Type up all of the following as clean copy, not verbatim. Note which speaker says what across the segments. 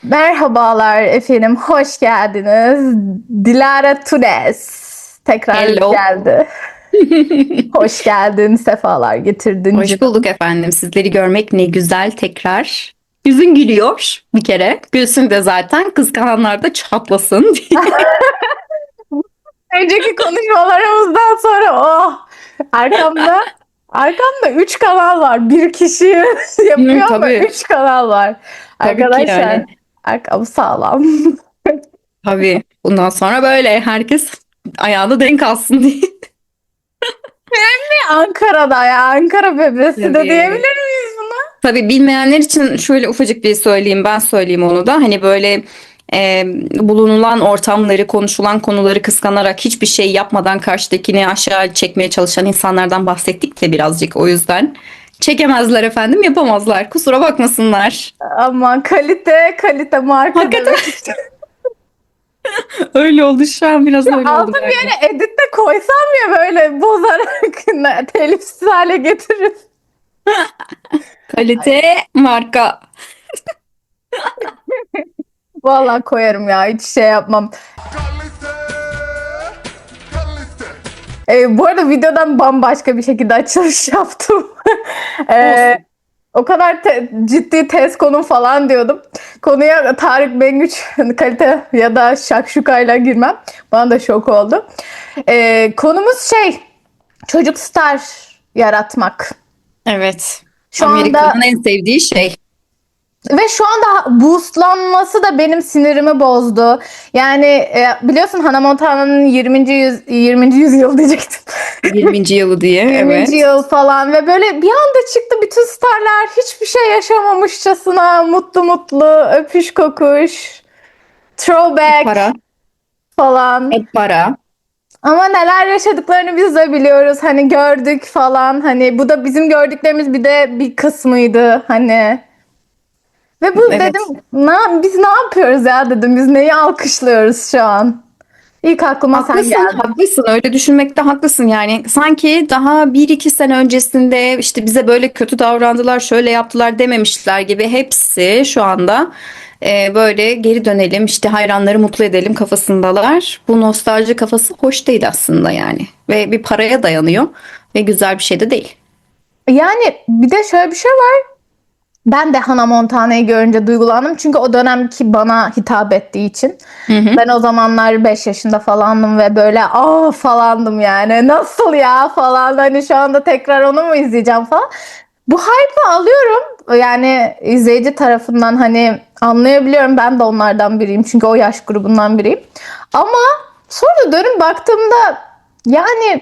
Speaker 1: Merhabalar efendim, hoş geldiniz. Dilara Tunes tekrar
Speaker 2: Hello.
Speaker 1: geldi. Hoş geldin, sefalar getirdin
Speaker 2: Hoş
Speaker 1: canım.
Speaker 2: bulduk efendim. Sizleri görmek ne güzel tekrar. Yüzün gülüyor bir kere. Gülsün de zaten kıskananlar da çatlasın.
Speaker 1: Önceki konuşmalarımızdan sonra arkamda 3 kanal var. Bir kişi yapıyor ama
Speaker 2: Tabii.
Speaker 1: 3 kanal var.
Speaker 2: Tabii ki
Speaker 1: Arkadaşlar
Speaker 2: yani.
Speaker 1: arkam sağlam.
Speaker 2: Tabii. Bundan sonra böyle herkes ayağını denk alsın diye.
Speaker 1: Ankara'da ya, Ankara bebesi de diyebilir
Speaker 2: Tabii.
Speaker 1: miyiz buna?
Speaker 2: Tabii bilmeyenler için şöyle ufacık bir söyleyeyim. Ben söyleyeyim onu da. Hani böyle e, bulunulan ortamları, konuşulan konuları kıskanarak hiçbir şey yapmadan karşıdakini aşağı çekmeye çalışan insanlardan bahsettik de birazcık. O yüzden çekemezler efendim, yapamazlar. Kusura bakmasınlar.
Speaker 1: Ama kalite marka
Speaker 2: Hakikaten
Speaker 1: demek istedim.
Speaker 2: öyle oldu, şu an biraz öyle oldu
Speaker 1: Altı bir
Speaker 2: galiba.
Speaker 1: yere editte koysam ya böyle bozarak telifsiz hale getirir.
Speaker 2: Kalite marka.
Speaker 1: Vallahi koyarım ya, hiç şey yapmam.
Speaker 3: Kalite, kalite.
Speaker 1: Bu arada videodan bambaşka bir şekilde açılış yaptım. Ee,
Speaker 2: Olsun.
Speaker 1: O kadar ciddi test konum falan diyordum. Konuya Tarık Mengüç kalite ya da şakşukayla girmem. Bana da şok oldu. Konumuz çocuk star yaratmak.
Speaker 2: Evet.
Speaker 1: Şu anda
Speaker 2: Amerika'nın en sevdiği şey.
Speaker 1: ve şu anda boostlanması da benim sinirimi bozdu. Yani biliyorsun Hannah Montana'nın 20. yüzyıl diyecektim.
Speaker 2: 20. yılı diye.
Speaker 1: 20.
Speaker 2: Evet.
Speaker 1: yıl falan ve böyle bir anda çıktı bütün starlar hiçbir şey yaşamamışçasına mutlu mutlu öpüş kokuş throwback
Speaker 2: Para.
Speaker 1: falan.
Speaker 2: Hep para.
Speaker 1: Ama neler yaşadıklarını biz de biliyoruz. Hani gördük falan. Hani bu da bizim gördüklerimiz bir de bir kısmıydı hani. Ve bu dedim
Speaker 2: Evet.
Speaker 1: biz ne yapıyoruz ya dedim. Biz neyi alkışlıyoruz şu an? İlk aklıma sen
Speaker 2: Haklısın,
Speaker 1: geldin.
Speaker 2: haklısın. Öyle düşünmekte haklısın. Yani sanki daha bir iki sene öncesinde işte bize böyle kötü davrandılar, şöyle yaptılar dememişler gibi hepsi şu anda böyle geri dönelim, işte hayranları mutlu edelim kafasındalar. Bu nostalji kafası hoş değil aslında yani. Ve bir paraya dayanıyor ve güzel bir şey de değil.
Speaker 1: Yani bir de şöyle bir şey var. Ben de Hannah Montana'yı görünce duygulandım. Çünkü o dönemki bana hitap ettiği için.
Speaker 2: Hı hı.
Speaker 1: Ben o zamanlar 5 yaşında falandım ve böyle falandım yani. Nasıl ya falan. Hani şu anda tekrar onu mu izleyeceğim falan. Bu hype'ı alıyorum. Yani izleyici tarafından hani anlayabiliyorum. Ben de onlardan biriyim. Çünkü o yaş grubundan biriyim. Ama sonra dönüp baktığımda yani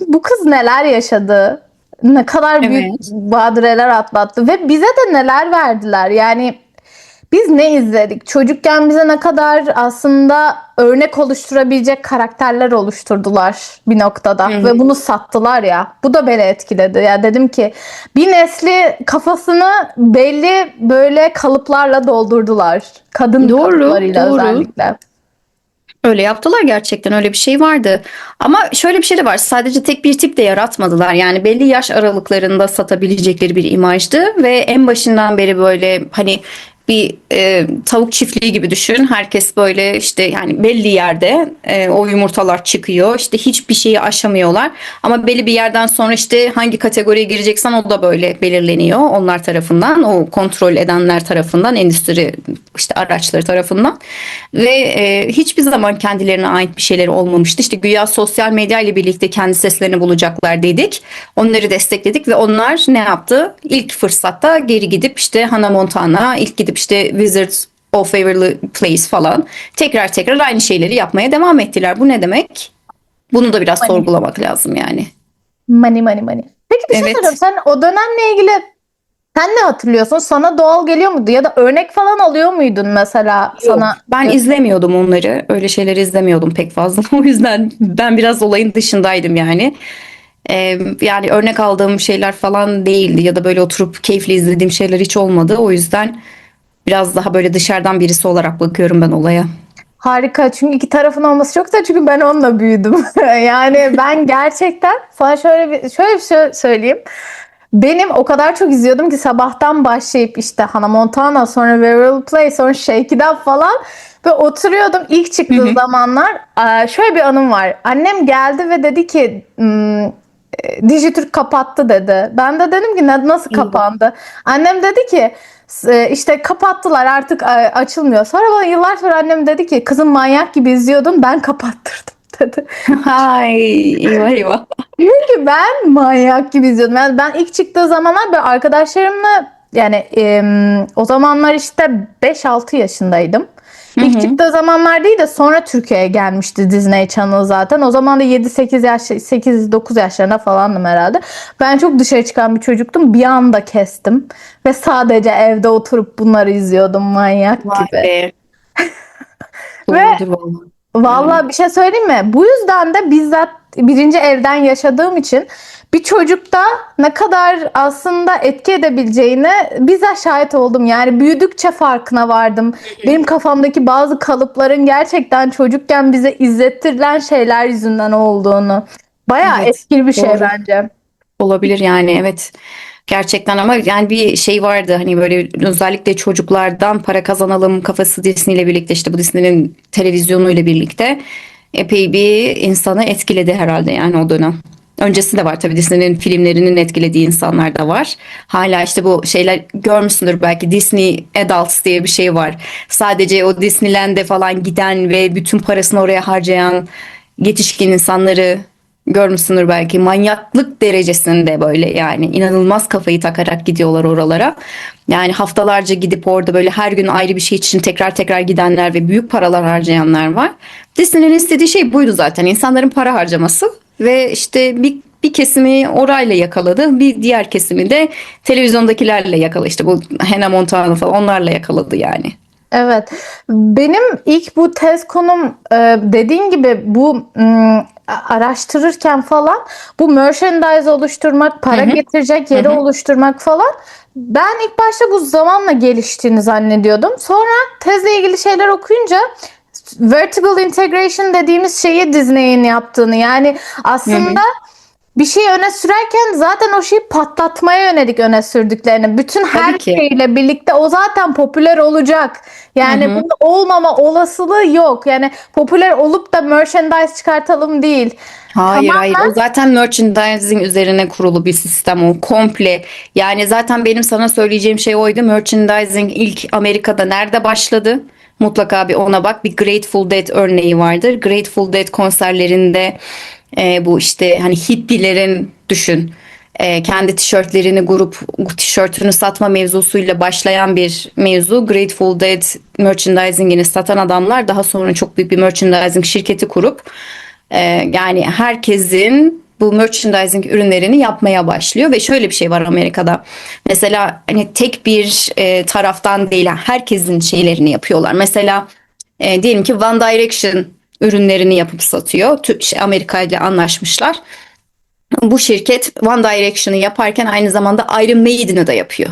Speaker 1: bu kız neler yaşadı? Ne kadar büyük
Speaker 2: Evet.
Speaker 1: badireler atlattı ve bize de neler verdiler. Yani biz ne izledik? Çocukken bize ne kadar aslında örnek oluşturabilecek karakterler oluşturdular bir
Speaker 2: Hı
Speaker 1: noktada ve
Speaker 2: hı.
Speaker 1: bunu sattılar ya. Bu da beni etkiledi. Ya dedim ki bir nesli kafasını belli böyle kalıplarla doldurdular. Kadın
Speaker 2: Doğru,
Speaker 1: kalıplarıyla
Speaker 2: doğru.
Speaker 1: özellikle.
Speaker 2: Öyle yaptılar, gerçekten öyle bir şey vardı. Ama şöyle bir şey de var. Sadece tek bir tip de yaratmadılar. Yani belli yaş aralıklarında satabilecekleri bir imajdı ve en başından beri böyle hani bir tavuk çiftliği gibi düşün. Herkes böyle işte yani belli yerde o yumurtalar çıkıyor. İşte hiçbir şeyi aşamıyorlar. Ama belli bir yerden sonra işte hangi kategoriye gireceksen o da böyle belirleniyor onlar tarafından. O kontrol edenler tarafından, endüstri işte araçları tarafından. Ve hiçbir zaman kendilerine ait bir şeyleri olmamıştı. İşte güya sosyal medya ile birlikte kendi seslerini bulacaklar dedik. Onları destekledik ve onlar ne yaptı? İlk fırsatta geri gidip işte Hannah Montana, ilk gidip işte Wizards of Waverly Place falan tekrar tekrar aynı şeyleri yapmaya devam ettiler. Bu ne demek? Bunu da biraz
Speaker 1: Money.
Speaker 2: sorgulamak lazım yani.
Speaker 1: Money money money. Peki bir şey sorayım.
Speaker 2: Evet.
Speaker 1: Sen o dönemle ilgili sen ne hatırlıyorsun? Sana doğal geliyor muydu? Ya da örnek falan alıyor muydun mesela
Speaker 2: Yok.
Speaker 1: sana?
Speaker 2: Ben izlemiyordum onları. Öyle şeyleri izlemiyordum pek fazla. O yüzden ben biraz olayın dışındaydım yani. Yani örnek aldığım şeyler falan değildi ya da böyle oturup keyifli izlediğim şeyler hiç olmadı. O yüzden biraz daha böyle dışarıdan birisi olarak bakıyorum ben olaya.
Speaker 1: Harika. Çünkü iki tarafın olması çok güzel. Çünkü ben onunla büyüdüm. Yani ben gerçekten sana şöyle bir şey söyleyeyim. benim o kadar çok izliyordum ki sabahtan başlayıp işte Hannah Montana, sonra Where Will Play, sonra Shake It Up falan. Ve oturuyordum ilk çıktığı zamanlar. Şöyle bir anım var. Annem geldi ve dedi ki Dijitürk kapattı dedi. Ben de dedim ki nasıl kapandı? Annem dedi ki işte kapattılar artık açılmıyor. Sonra bana yıllar sonra annem dedi ki kızım manyak gibi izliyordum ben kapattırdım dedi.
Speaker 2: Hay, eyvah eyvah.
Speaker 1: Çünkü ben manyak gibi izliyordum. Yani ben ilk çıktığı zamanlar böyle arkadaşlarımla yani o zamanlar işte 5-6 yaşındaydım. İlk çıktığı zamanlar değil de sonra Türkiye'ye gelmişti Disney Channel zaten. O zaman da 7-8 yaş, 8-9 yaşlarında falandım herhalde. Ben çok dışarı çıkan bir çocuktum. Bir anda kestim. Ve sadece evde oturup bunları izliyordum manyak
Speaker 2: Vay
Speaker 1: gibi.
Speaker 2: be.
Speaker 1: Ve
Speaker 2: Doğrudur vallahi.
Speaker 1: vallahi bir şey söyleyeyim mi? Bu yüzden de bizzat birinci evden yaşadığım için bir çocukta ne kadar aslında etki edebileceğine bizzat şahit oldum. Yani büyüdükçe farkına vardım. Benim kafamdaki bazı kalıpların gerçekten çocukken bize izlettirilen şeyler yüzünden olduğunu. Bayağı
Speaker 2: Evet,
Speaker 1: etkili bir şey
Speaker 2: doğru.
Speaker 1: bence.
Speaker 2: Olabilir yani, evet. Gerçekten ama yani bir şey vardı hani böyle özellikle çocuklardan para kazanalım kafası Disney ile birlikte, işte bu Disney'nin televizyonu ile birlikte epey bir insanı etkiledi herhalde yani o dönem. Öncesi de var tabii, Disney'nin filmlerinin etkilediği insanlar da var. Hala işte bu şeyler görmüşsündür belki, Disney Adults diye bir şey var. Sadece o Disneyland'e falan giden ve bütün parasını oraya harcayan yetişkin insanları görmüşsündür belki, manyaklık derecesinde böyle yani inanılmaz kafayı takarak gidiyorlar oralara. Yani haftalarca gidip orada böyle her gün ayrı bir şey için tekrar tekrar gidenler ve büyük paralar harcayanlar var. Disney'nin istediği şey buydu zaten, insanların para harcaması ve işte bir kesimi orayla yakaladı, bir diğer kesimi de televizyondakilerle yakaladı, işte bu Hannah Montana falan onlarla yakaladı yani.
Speaker 1: Evet. Benim ilk bu tez konum dediğin gibi bu araştırırken falan bu merchandise oluşturmak, para getirecek yeri oluşturmak falan ben ilk başta bu zamanla geliştiğini zannediyordum. Sonra tezle ilgili şeyler okuyunca vertical integration dediğimiz şeyi Disney'in yaptığını, yani aslında bir şeyi öne sürerken zaten o şeyi patlatmaya yönelik öne sürdüklerini, bütün her
Speaker 2: Tabii ki.
Speaker 1: şeyle birlikte o zaten popüler olacak. Yani bunun olmama olasılığı yok. Yani popüler olup da merchandise çıkartalım değil.
Speaker 2: Hayır
Speaker 1: Tamam.
Speaker 2: hayır, o zaten merchandising üzerine kurulu bir sistem, o komple. Yani zaten benim sana söyleyeceğim şey oydu. Merchandising ilk Amerika'da nerede başladı? Mutlaka bir ona bak. Bir Grateful Dead örneği vardır. Grateful Dead konserlerinde bu işte hani hippilerin, düşün, kendi tişörtlerini grup tişörtünü satma mevzusuyla başlayan bir mevzu. Grateful Dead merchandising'ini satan adamlar daha sonra çok büyük bir merchandising şirketi kurup yani herkesin bu merchandising ürünlerini yapmaya başlıyor ve şöyle bir şey var Amerika'da. Mesela hani tek bir taraftan değil, herkesin şeylerini yapıyorlar. Mesela diyelim ki One Direction ürünlerini yapıp satıyor. Amerika ile anlaşmışlar. Bu şirket One Direction'ı yaparken aynı zamanda Iron Maiden'ı da yapıyor.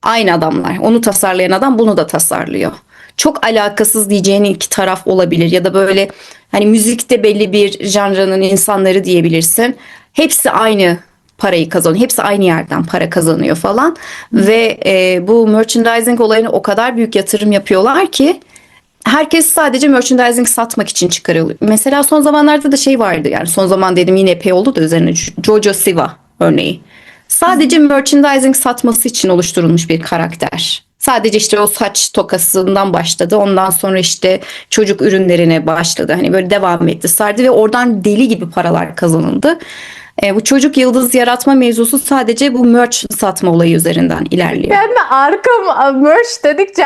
Speaker 2: Aynı adamlar. Onu tasarlayan adam bunu da tasarlıyor. Çok alakasız diyeceğin iki taraf olabilir ya da böyle hani müzikte belli bir janranın insanları diyebilirsin. Hepsi aynı parayı kazanıyor. Hepsi aynı yerden para kazanıyor falan. Ve bu merchandising olayına o kadar büyük yatırım yapıyorlar ki herkes sadece merchandising satmak için çıkarıyor. Mesela son zamanlarda da şey vardı, yani son zaman dedim yine epey oldu da üzerine, Jojo Siwa örneği. Sadece merchandising satması için oluşturulmuş bir karakter. Sadece işte o saç tokasından başladı. Ondan sonra işte çocuk ürünlerine başladı. Hani böyle devam etti, sardı ve oradan deli gibi paralar kazanıldı. Bu çocuk yıldız yaratma mevzusu sadece bu merch satma olayı üzerinden ilerliyor.
Speaker 1: Ben de arka merch dedikçe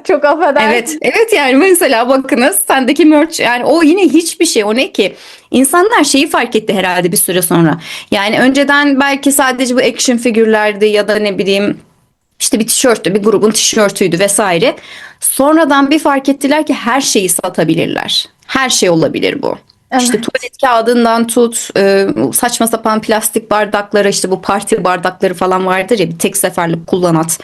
Speaker 1: çok affedersin.
Speaker 2: Evet, evet yani mesela bakınız sendeki merch, yani o yine hiçbir şey, o ne ki? İnsanlar şeyi fark etti herhalde bir süre sonra. Yani önceden belki sadece bu action figürlerdi ya da ne bileyim işte bir tişörttü, bir grubun tişörtüydü vesaire. Sonradan bir fark ettiler ki her şeyi satabilirler. Her şey olabilir bu. İşte
Speaker 1: Evet.
Speaker 2: tuvalet kağıdından tut, saçma sapan plastik bardaklara, işte bu parti bardakları falan vardır ya, bir tek seferlik kullanat.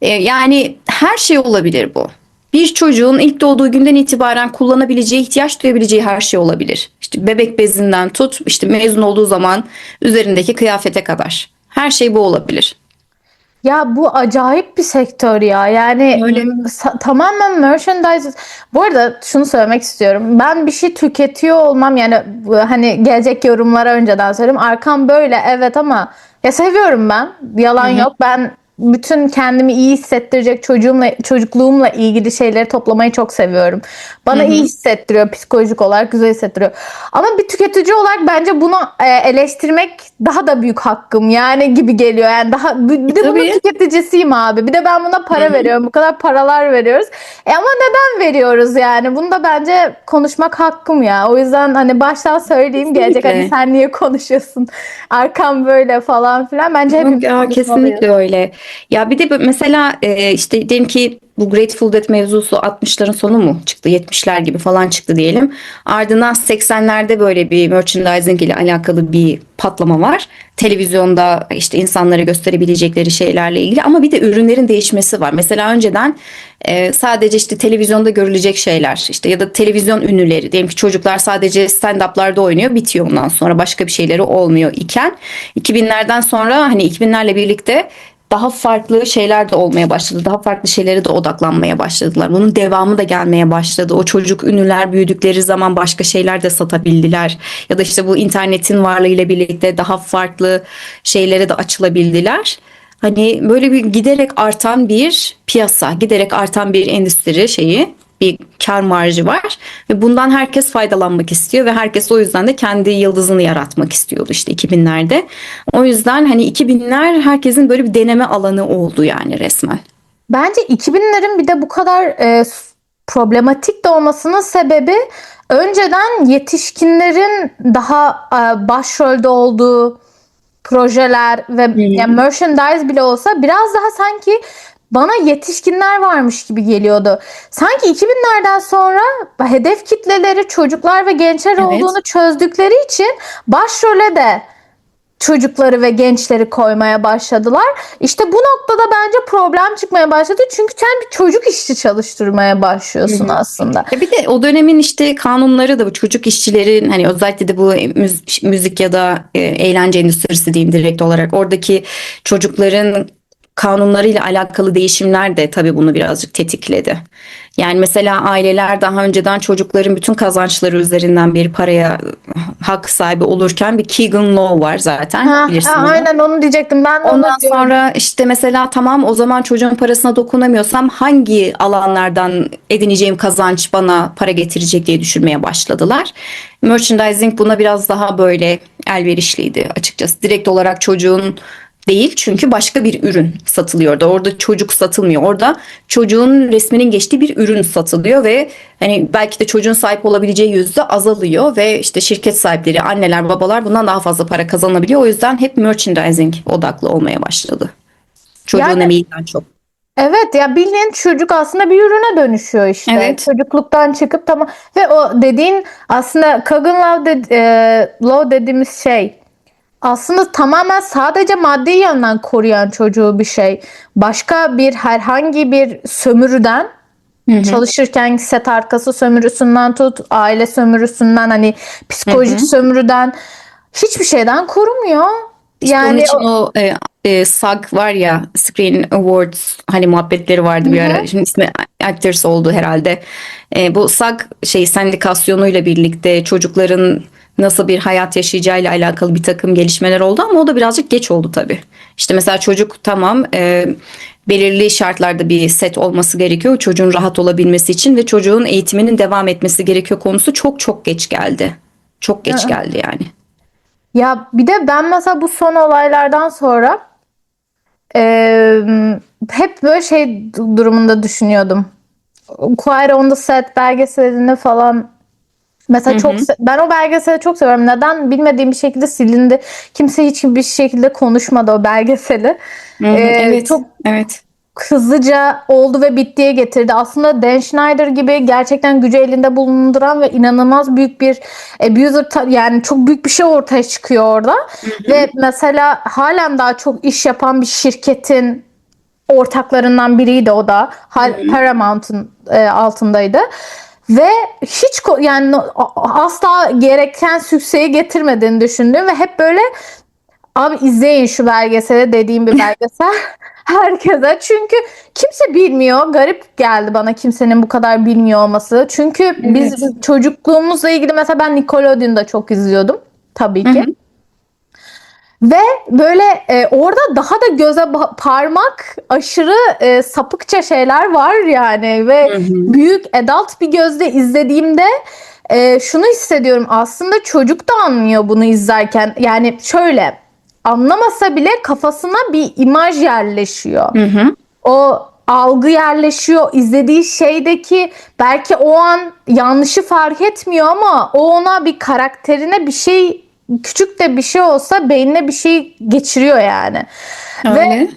Speaker 2: Yani her şey olabilir bu. Bir çocuğun ilk doğduğu günden itibaren kullanabileceği, ihtiyaç duyabileceği her şey olabilir. İşte bebek bezinden tut, işte mezun olduğu zaman üzerindeki kıyafete kadar. Her şey bu olabilir.
Speaker 1: Ya bu acayip bir sektör ya. Yani
Speaker 2: Öyle.
Speaker 1: tamamen merchandise. Bu arada şunu söylemek istiyorum. Ben bir şey tüketiyor olmam, yani hani gelecek yorumlara önceden söyleyeyim. Arkam böyle, evet, ama ya seviyorum ben.
Speaker 2: Hı
Speaker 1: Yalan
Speaker 2: hı.
Speaker 1: yok. Ben bütün kendimi iyi hissettirecek çocukluğumla ilgili şeyleri toplamayı çok seviyorum.
Speaker 2: Hı
Speaker 1: Bana iyi
Speaker 2: hı.
Speaker 1: hissettiriyor, psikolojik olarak güzel hissettiriyor. Ama bir tüketici olarak bence bunu eleştirmek daha da büyük hakkım yani gibi geliyor. Yani daha bir de bunun
Speaker 2: Tabii.
Speaker 1: tüketicisiyim abi. Bir de ben buna
Speaker 2: Hı
Speaker 1: para
Speaker 2: hı.
Speaker 1: veriyorum. Bu kadar paralar veriyoruz. Ama neden veriyoruz yani? Bunu da bence konuşmak hakkım ya. O yüzden hani baştan söyleyeyim, gelecek hani
Speaker 2: Kesinlikle.
Speaker 1: sen niye konuşuyorsun? Arkam böyle falan filan. Bence
Speaker 2: Yok
Speaker 1: hepimiz
Speaker 2: ya,
Speaker 1: konuşmalıyız.
Speaker 2: kesinlikle öyle. Ya bir de mesela işte diyelim ki bu Grateful Dead mevzusu 60'ların sonu mu çıktı? 70'ler gibi falan çıktı diyelim. Ardından 80'lerde böyle bir merchandising ile alakalı bir patlama var. Televizyonda işte insanlara gösterebilecekleri şeylerle ilgili, ama bir de ürünlerin değişmesi var. Mesela önceden sadece işte televizyonda görülecek şeyler, işte ya da televizyon ünlüleri, diyelim ki çocuklar sadece stand-up'larda oynuyor, bitiyor, ondan sonra başka bir şeyleri olmuyor iken 2000'lerden sonra, hani 2000'lerle birlikte daha farklı şeyler de olmaya başladı. Daha farklı şeylere de odaklanmaya başladılar. Bunun devamı da gelmeye başladı. O çocuk ünlüler büyüdükleri zaman başka şeyler de satabildiler. Ya da işte bu internetin varlığıyla birlikte daha farklı şeylere de açılabildiler. Hani böyle bir giderek artan bir piyasa, giderek artan bir endüstri şeyi, bir kar marjı var ve bundan herkes faydalanmak istiyor ve herkes o yüzden de kendi yıldızını yaratmak istiyordu işte 2000'lerde. O yüzden hani 2000'ler herkesin böyle bir deneme alanı oldu yani, resmen.
Speaker 1: Bence 2000'lerin bir de bu kadar problematik de olmasının sebebi, önceden yetişkinlerin daha başrolde olduğu projeler ve
Speaker 2: Hı hı.
Speaker 1: yani merchandise bile olsa biraz daha sanki bana yetişkinler varmış gibi geliyordu. Sanki 2000'lerden sonra hedef kitleleri çocuklar ve gençler
Speaker 2: Evet.
Speaker 1: olduğunu çözdükleri için başrole de çocukları ve gençleri koymaya başladılar. İşte bu noktada bence problem çıkmaya başladı. Çünkü sen bir çocuk işçi çalıştırmaya
Speaker 2: Hı
Speaker 1: başlıyorsun
Speaker 2: hı.
Speaker 1: aslında.
Speaker 2: Ya bir de o dönemin işte kanunları da, bu çocuk işçilerin, hani özellikle de bu müzik ya da eğlence endüstrisi diyeyim direkt olarak, oradaki çocukların kanunlarıyla alakalı değişimler de tabii bunu birazcık tetikledi. Yani mesela aileler daha önceden çocukların bütün kazançları üzerinden bir paraya hak sahibi olurken, bir Keegan Law var zaten, bilirsin onu.
Speaker 1: Aynen onu diyecektim. Ben de onu
Speaker 2: Ondan
Speaker 1: diyordum.
Speaker 2: sonra işte mesela tamam, o zaman çocuğun parasına dokunamıyorsam hangi alanlardan edineceğim kazanç bana para getirecek diye düşünmeye başladılar. Merchandising buna biraz daha böyle elverişliydi açıkçası. Direkt olarak çocuğun değil, çünkü başka bir ürün satılıyordu. Orada çocuk satılmıyor. Orada çocuğun resminin geçtiği bir ürün satılıyor ve hani belki de çocuğun sahip olabileceği yüzde azalıyor ve işte şirket sahipleri, anneler, babalar bundan daha fazla para kazanabiliyor. O yüzden hep merchandising odaklı olmaya başladı. Çocuğun
Speaker 1: Yani
Speaker 2: emeğinden çok.
Speaker 1: evet, ya bildiğin çocuk aslında bir ürüne dönüşüyor işte.
Speaker 2: Evet.
Speaker 1: Çocukluktan çıkıp tamam, ve o dediğin aslında Kagan Law dediğimiz şey aslında tamamen sadece maddi yönden koruyan çocuğu bir şey. Başka bir herhangi bir sömürüden,
Speaker 2: Hı hı.
Speaker 1: çalışırken set arkası sömürüsünden tut, aile sömürüsünden, hani
Speaker 2: Hı
Speaker 1: psikolojik
Speaker 2: hı.
Speaker 1: sömürüden, hiçbir şeyden korumuyor.
Speaker 2: İşte onun
Speaker 1: Yani
Speaker 2: için o SAG var ya, Screen Awards hani muhabbetleri vardı
Speaker 1: hı
Speaker 2: bir ara.
Speaker 1: hı.
Speaker 2: Şimdi ismi Actors oldu herhalde. Bu SAG şey sendikasyonuyla birlikte çocukların nasıl bir hayat yaşayacağıyla alakalı bir takım gelişmeler oldu, ama o da birazcık geç oldu tabii. İşte mesela çocuk tamam, belirli şartlarda bir set olması gerekiyor çocuğun rahat olabilmesi için ve çocuğun eğitiminin devam etmesi gerekiyor konusu çok çok geç geldi. Çok geç geldi yani.
Speaker 1: Ya bir de ben mesela bu son olaylardan sonra hep böyle şey durumunda düşünüyordum. Choir on the Set belgeselini falan
Speaker 2: Hı
Speaker 1: mesela
Speaker 2: hı.
Speaker 1: ben o belgeseli çok seviyorum. Neden bilmediğim bir şekilde silindi. Kimse hiçbir şekilde konuşmadı o belgeseli.
Speaker 2: Hı hı. Evet,
Speaker 1: Çok
Speaker 2: evet.
Speaker 1: hızlıca oldu ve bittiye getirdi. Aslında Dan Schneider gibi gerçekten gücü elinde bulunduran ve inanılmaz büyük bir abuser, yani çok büyük bir şey ortaya çıkıyor orada.
Speaker 2: Hı hı.
Speaker 1: Ve mesela halen daha çok iş yapan bir şirketin ortaklarından biriydi o da.
Speaker 2: Hı hı.
Speaker 1: Paramount'un altındaydı. Ve hiç yani asla gereken sükseyi getirmediğini düşündüğüm ve hep böyle Abi izleyin şu belgeseli, dediğim bir belgesel. Herkese. Çünkü kimse bilmiyor. Garip geldi bana kimsenin bu kadar bilmiyor olması. Çünkü biz
Speaker 2: Evet.
Speaker 1: çocukluğumuzla ilgili mesela ben Nickelodeon'da çok izliyordum. Tabii
Speaker 2: Hı
Speaker 1: ki.
Speaker 2: hı.
Speaker 1: Ve böyle orada daha da göze parmak aşırı sapıkça şeyler var yani. Ve
Speaker 2: Hı hı.
Speaker 1: büyük adult bir gözle izlediğimde şunu hissediyorum. Aslında çocuk da anlıyor bunu izlerken. Yani şöyle, anlamasa bile kafasına bir imaj yerleşiyor.
Speaker 2: Hı hı.
Speaker 1: O algı yerleşiyor. İzlediği şeydeki belki o an yanlışı fark etmiyor ama o ona bir karakterine bir şey, küçük de bir şey olsa beynine bir şey geçiriyor yani. Ve
Speaker 2: Öyle.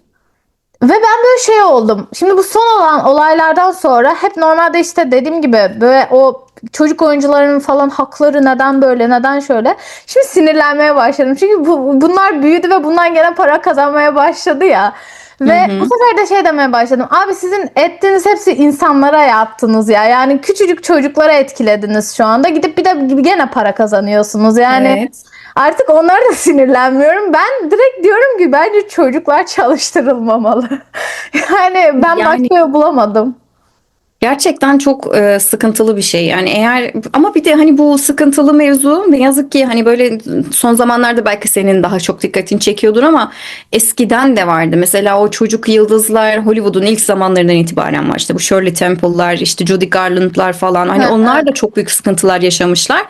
Speaker 1: ve ben böyle şey oldum. Şimdi bu son olan olaylardan sonra hep normalde işte dediğim gibi böyle o çocuk oyuncuların falan hakları neden böyle, neden şöyle. Şimdi sinirlenmeye başladım. Çünkü bunlar büyüdü ve bundan gene para kazanmaya başladı ya.
Speaker 2: Hı
Speaker 1: Ve bu
Speaker 2: hı.
Speaker 1: sefer de şey demeye başladım. Abi sizin ettiğiniz hepsi insanlara yaptınız ya. Yani küçücük çocuklara etkilediniz şu anda. Gidip bir de gene para kazanıyorsunuz. Yani
Speaker 2: Evet.
Speaker 1: artık onlara da sinirlenmiyorum. Ben direkt diyorum ki bence çocuklar çalıştırılmamalı. Yani ben
Speaker 2: Yani
Speaker 1: başka yol bulamadım.
Speaker 2: gerçekten çok sıkıntılı bir şey. Yani eğer ama bir de hani bu sıkıntılı mevzu ne yazık ki hani böyle son zamanlarda belki senin daha çok dikkatini çekiyordur ama eskiden de vardı. Mesela o çocuk yıldızlar Hollywood'un ilk zamanlarından itibaren var. İşte bu Shirley Temple'lar, işte Judy Garland'lar falan. Hani onlar da çok büyük sıkıntılar yaşamışlar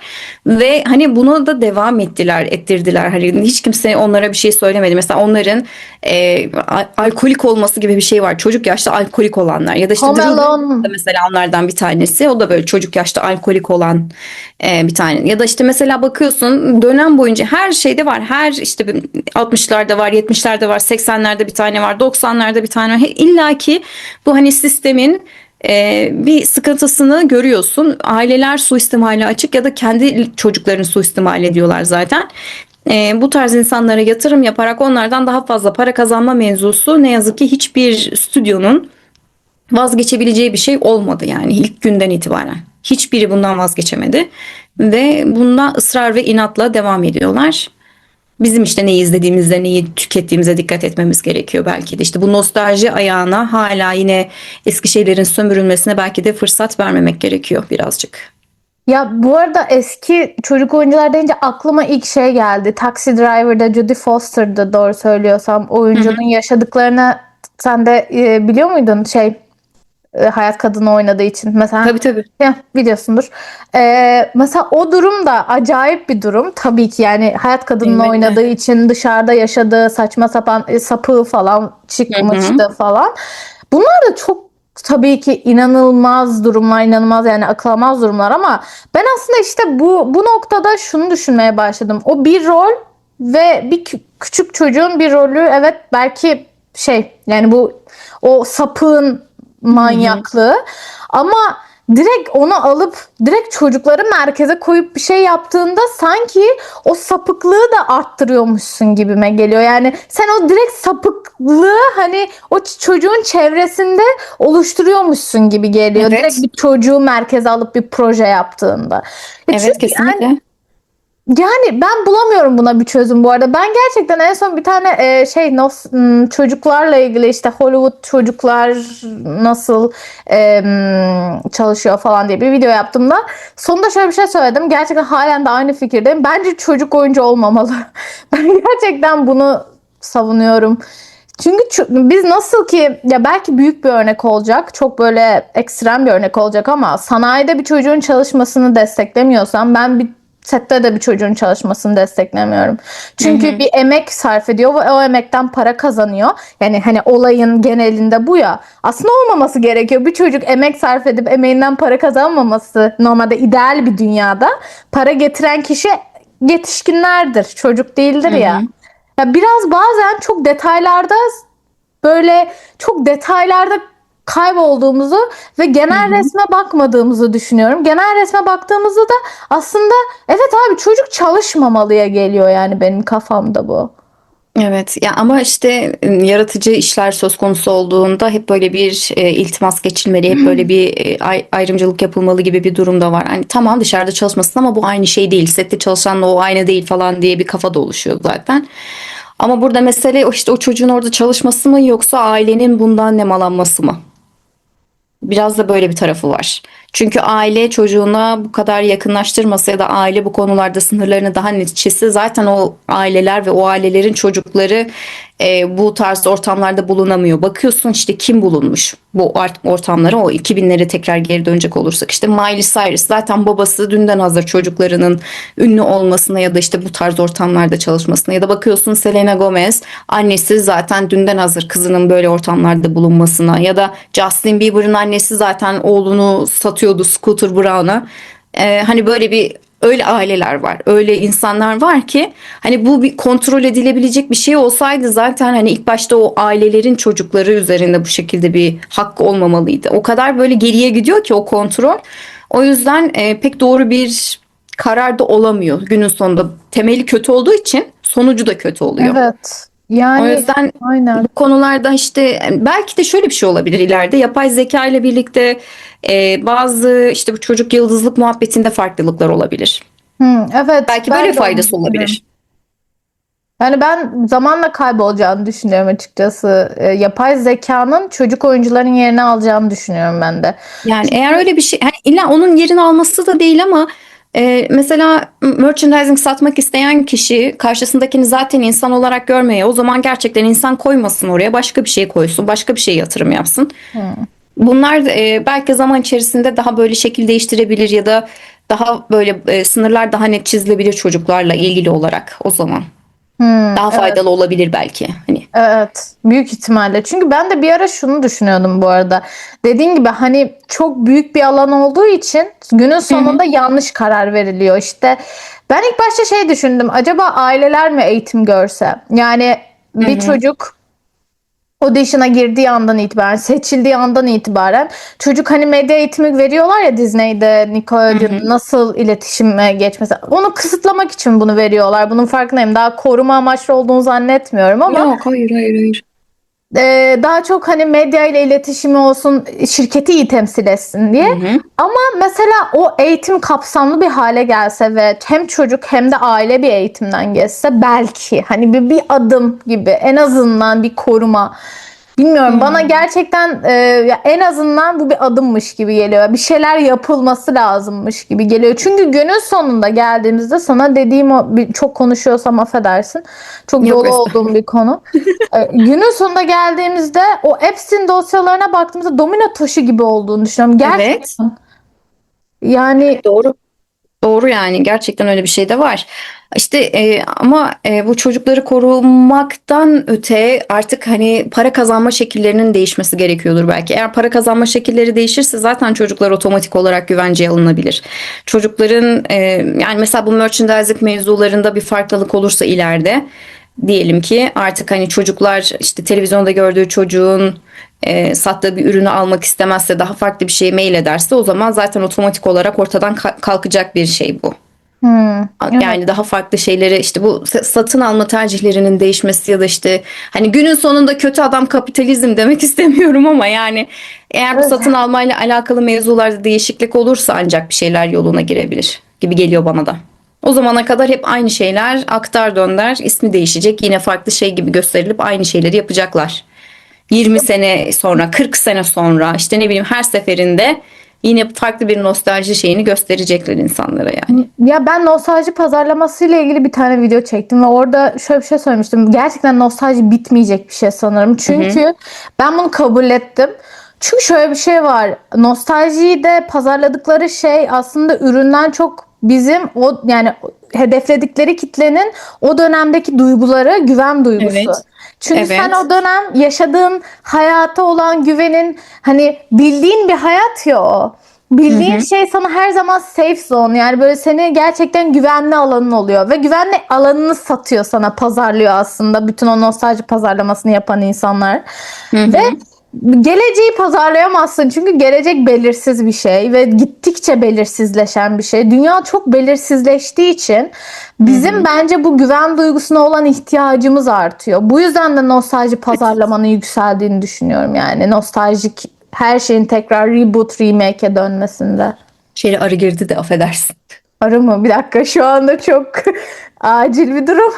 Speaker 2: ve hani bunu da devam ettirdiler. Hani hiç kimse onlara bir şey söylemedi. Mesela onların alkolik olması gibi bir şey var. Çocuk yaşta alkolik olanlar ya da işte
Speaker 1: Home
Speaker 2: Drew da
Speaker 1: Alone.
Speaker 2: mesela onlardan bir tanesi. O da böyle çocuk yaşta alkolik olan bir tane. Ya da işte mesela bakıyorsun dönem boyunca her şeyde var. Her işte 60'larda var, 70'lerde var, 80'lerde bir tane var, 90'larda bir tane var. İlla ki bu hani sistemin bir sıkıntısını görüyorsun. Aileler suistimale açık ya da kendi çocuklarını suistimal ediyorlar zaten. Bu tarz insanlara yatırım yaparak onlardan daha fazla para kazanma mevzusu ne yazık ki hiçbir stüdyonun vazgeçebileceği bir şey olmadı yani ilk günden itibaren. Hiçbiri bundan vazgeçemedi ve bunda ısrar ve inatla devam ediyorlar. Bizim işte neyi izlediğimizde, neyi tükettiğimize dikkat etmemiz gerekiyor belki de. İşte bu nostalji ayağına hala yine eski şeylerin sömürülmesine belki de fırsat vermemek gerekiyor birazcık.
Speaker 1: Ya bu arada eski çocuk oyuncular deyince aklıma ilk şey geldi. Taxi Driver'da Jodie Foster'dı doğru söylüyorsam.
Speaker 2: Hı hı.
Speaker 1: Oyuncunun yaşadıklarını sen de biliyor muydun hayat kadını oynadığı için? Mesela
Speaker 2: Tabii tabii.
Speaker 1: ya, biliyorsundur. Mesela o durum da acayip bir durum. Tabii ki yani hayat kadını
Speaker 2: Elbette.
Speaker 1: oynadığı için dışarıda yaşadığı saçma sapan sapığı falan
Speaker 2: Hı hı.
Speaker 1: çıkmıştı falan. Bunlar da çok tabii ki inanılmaz durumlar, inanılmaz yani akıl almaz durumlar ama ben aslında işte bu noktada şunu düşünmeye başladım. O bir rol ve bir küçük çocuğun bir rolü, evet belki yani bu o sapığın
Speaker 2: Hı hı.
Speaker 1: manyaklığı ama direkt onu alıp direkt çocukları merkeze koyup bir şey yaptığında sanki o sapıklığı da arttırıyormuşsun gibime geliyor. Yani sen o direkt sapıklığı hani o çocuğun çevresinde oluşturuyormuşsun gibi geliyor. Direkt
Speaker 2: Evet.
Speaker 1: bir çocuğu merkeze alıp bir proje yaptığında.
Speaker 2: Evet
Speaker 1: Çünkü
Speaker 2: kesinlikle.
Speaker 1: yani ben bulamıyorum buna bir çözüm bu arada. Ben gerçekten en son bir tane çocuklarla ilgili işte Hollywood çocuklar nasıl çalışıyor falan diye bir video yaptığımda sonunda şöyle bir şey söyledim. Gerçekten halen de aynı fikirdeyim. Bence çocuk oyuncu olmamalı. Ben gerçekten bunu savunuyorum. Çünkü biz nasıl ki ya belki büyük bir örnek olacak, çok böyle ekstrem bir örnek olacak ama sanayide bir çocuğun çalışmasını desteklemiyorsam ben bir sette de bir çocuğun çalışmasını desteklemiyorum.
Speaker 2: Hı
Speaker 1: Çünkü
Speaker 2: hı.
Speaker 1: bir emek sarf ediyor ve o emekten para kazanıyor. Yani hani olayın genelinde bu ya. Aslında olmaması gerekiyor. Bir çocuk emek sarf edip emeğinden para kazanmaması normalde ideal bir dünyada. Para getiren kişi yetişkinlerdir, çocuk değildir
Speaker 2: Hı
Speaker 1: ya.
Speaker 2: hı.
Speaker 1: Ya biraz bazen çok detaylarda böyle çok detaylarda kaybolduğumuzu ve
Speaker 2: Hı
Speaker 1: genel
Speaker 2: hı.
Speaker 1: resme bakmadığımızı düşünüyorum. Genel resme baktığımızda da aslında evet abi çocuk çalışmamalıya geliyor yani benim kafamda bu.
Speaker 2: Evet ya ama işte yaratıcı işler söz konusu olduğunda hep böyle bir iltimas geçilmeli, hep böyle bir ayrımcılık yapılmalı gibi bir durum da var. Hani tamam dışarıda çalışmasın ama bu aynı şey değil. Sette çalışanla o aynı değil falan diye bir kafa da oluşuyor zaten. Ama burada mesele işte o çocuğun orada çalışması mı yoksa ailenin bundan nemalanması mı? Biraz da böyle bir tarafı var. Çünkü aile çocuğuna bu kadar yakınlaştırmasa ya da aile bu konularda sınırlarını daha net çizse zaten o aileler ve o ailelerin çocukları bu tarz ortamlarda bulunamıyor. Bakıyorsun işte kim bulunmuş bu ortamlara, o 2000'lere tekrar geri dönecek olursak işte Miley Cyrus zaten babası dünden hazır çocuklarının ünlü olmasına ya da işte bu tarz ortamlarda çalışmasına, ya da bakıyorsun Selena Gomez annesi zaten dünden hazır kızının böyle ortamlarda bulunmasına, ya da Justin Bieber'ın annesi zaten oğlunu satıyordu Scooter Braun'a. Hani böyle bir öyle aileler var. Öyle insanlar var ki hani bu bir kontrol edilebilecek bir şey olsaydı zaten hani ilk başta o ailelerin çocukları üzerinde bu şekilde bir hakkı olmamalıydı. O kadar böyle geriye gidiyor ki o kontrol. O yüzden pek doğru bir karar da olamıyor. Günün sonunda temeli kötü olduğu için sonucu da kötü oluyor.
Speaker 1: Evet.
Speaker 2: O
Speaker 1: Yani
Speaker 2: yüzden bu
Speaker 1: aynen.
Speaker 2: konularda işte belki de şöyle bir şey olabilir ileride. Yapay zeka ile birlikte bazı işte bu çocuk yıldızlık muhabbetinde farklılıklar olabilir.
Speaker 1: Evet,
Speaker 2: Belki böyle
Speaker 1: ben de onu
Speaker 2: faydası
Speaker 1: düşünüyorum.
Speaker 2: olabilir.
Speaker 1: Yani ben zamanla kaybolacağını düşünüyorum açıkçası. Yapay zekanın çocuk oyuncuların yerini alacağını düşünüyorum ben de.
Speaker 2: Yani eğer
Speaker 1: Çünkü
Speaker 2: öyle bir şey, hani illa onun yerini alması da değil ama mesela merchandising satmak isteyen kişi karşısındakini zaten insan olarak görmeye, o zaman gerçekten insan koymasın oraya, başka bir şey koysun, başka bir şey yatırım yapsın.
Speaker 1: hı,
Speaker 2: Bunlar belki zaman içerisinde daha böyle şekil değiştirebilir ya da daha böyle sınırlar daha net çizilebilir çocuklarla ilgili olarak o zaman. Daha
Speaker 1: evet.
Speaker 2: faydalı olabilir belki. Hani.
Speaker 1: Evet, büyük ihtimalle. Çünkü ben de bir ara şunu düşünüyordum bu arada. Dediğin gibi hani çok büyük bir alan olduğu için günün
Speaker 2: Hı hı.
Speaker 1: sonunda yanlış karar veriliyor. İşte ben ilk başta şey düşündüm. Acaba aileler mi eğitim görse? Yani
Speaker 2: Hı
Speaker 1: bir
Speaker 2: hı.
Speaker 1: çocuk audition'a girdiği andan itibaren, seçildiği andan itibaren çocuk hani medya eğitimi veriyorlar ya Disney'de
Speaker 2: Hı hı.
Speaker 1: Nickelodeon nasıl iletişime geçmesi. Onu kısıtlamak için bunu veriyorlar. Bunun farkındayım. Daha koruma amaçlı olduğunu zannetmiyorum ama
Speaker 2: Yok, hayır, hayır, hayır.
Speaker 1: daha çok hani medya ile iletişimi olsun, şirketi iyi temsil etsin
Speaker 2: Hı
Speaker 1: diye.
Speaker 2: hı.
Speaker 1: Ama mesela o eğitim kapsamlı bir hale gelse ve hem çocuk hem de aile bir eğitimden geçse belki hani bir adım gibi en azından bir koruma. Bilmiyorum bana
Speaker 2: Hmm.
Speaker 1: gerçekten ya en azından bu bir adımmış gibi geliyor. Bir şeyler yapılması lazımmış gibi geliyor. Çünkü günün sonunda geldiğimizde sana dediğim o çok konuşuyorsam affedersin. Çok
Speaker 2: Yok,
Speaker 1: dolu olduğum
Speaker 2: estağfurullah.
Speaker 1: bir konu. Günün sonunda geldiğimizde o Epstein dosyalarına baktığımızda domino taşı gibi olduğunu düşünüyorum.
Speaker 2: Evet.
Speaker 1: Gerçekten. Yani
Speaker 2: Doğru. Doğru, yani gerçekten öyle bir şey de var. İşte ama bu çocukları korumaktan öte artık hani para kazanma şekillerinin değişmesi gerekiyordur belki. Eğer para kazanma şekilleri değişirse zaten çocuklar otomatik olarak güvenceye alınabilir. Çocukların yani mesela bu merchandising mevzularında bir farklılık olursa ileride, diyelim ki artık hani çocuklar işte televizyonda gördüğü çocuğun sattığı bir ürünü almak istemezse, daha farklı bir şeye mail ederse, o zaman zaten otomatik olarak ortadan kalkacak bir şey bu.
Speaker 1: evet.
Speaker 2: Yani daha farklı şeyleri, işte bu satın alma tercihlerinin değişmesi ya da işte hani günün sonunda kötü adam kapitalizm demek istemiyorum ama yani eğer bu
Speaker 1: Evet.
Speaker 2: satın almayla alakalı mevzularda değişiklik olursa ancak bir şeyler yoluna girebilir gibi geliyor bana da. O zamana kadar hep aynı şeyler aktar dönder, ismi değişecek, yine farklı şey gibi gösterilip aynı şeyleri yapacaklar. 20 sene sonra, 40 sene sonra işte ne bileyim, her seferinde yine farklı bir nostalji şeyini gösterecekler insanlara yani.
Speaker 1: Ya ben nostalji pazarlaması ile ilgili bir tane video çektim ve orada şöyle bir şey söylemiştim. Gerçekten nostalji bitmeyecek bir şey sanırım.
Speaker 2: Hı hı.
Speaker 1: Çünkü ben bunu kabul ettim. Çünkü şöyle bir şey var. Nostaljiyi de pazarladıkları şey aslında üründen çok bizim o yani hedefledikleri kitlenin o dönemdeki duyguları, güven duygusu.
Speaker 2: Evet.
Speaker 1: Çünkü sen
Speaker 2: Evet.
Speaker 1: o dönem yaşadığın hayata olan güvenin hani bildiğin bir hayat ya o.
Speaker 2: Hı
Speaker 1: Bildiğin
Speaker 2: hı.
Speaker 1: şey sana her zaman safe zone yani böyle seni gerçekten güvenli alanın oluyor ve güvenli alanını satıyor sana pazarlıyor aslında bütün o nostalji pazarlamasını yapan insanlar
Speaker 2: Hı
Speaker 1: ve
Speaker 2: hı.
Speaker 1: geleceği pazarlayamazsın çünkü gelecek belirsiz bir şey ve gittikçe belirsizleşen bir şey. Dünya çok belirsizleştiği için
Speaker 2: Hı
Speaker 1: bizim
Speaker 2: hı.
Speaker 1: bence bu güven duygusuna olan ihtiyacımız artıyor. Bu yüzden de nostalji pazarlamanın yükseldiğini düşünüyorum yani nostaljik her şeyin tekrar reboot remake'e dönmesinde.
Speaker 2: İçeri arı girdi de affedersin.
Speaker 1: Arı mı? Bir dakika şu anda çok acil bir durum.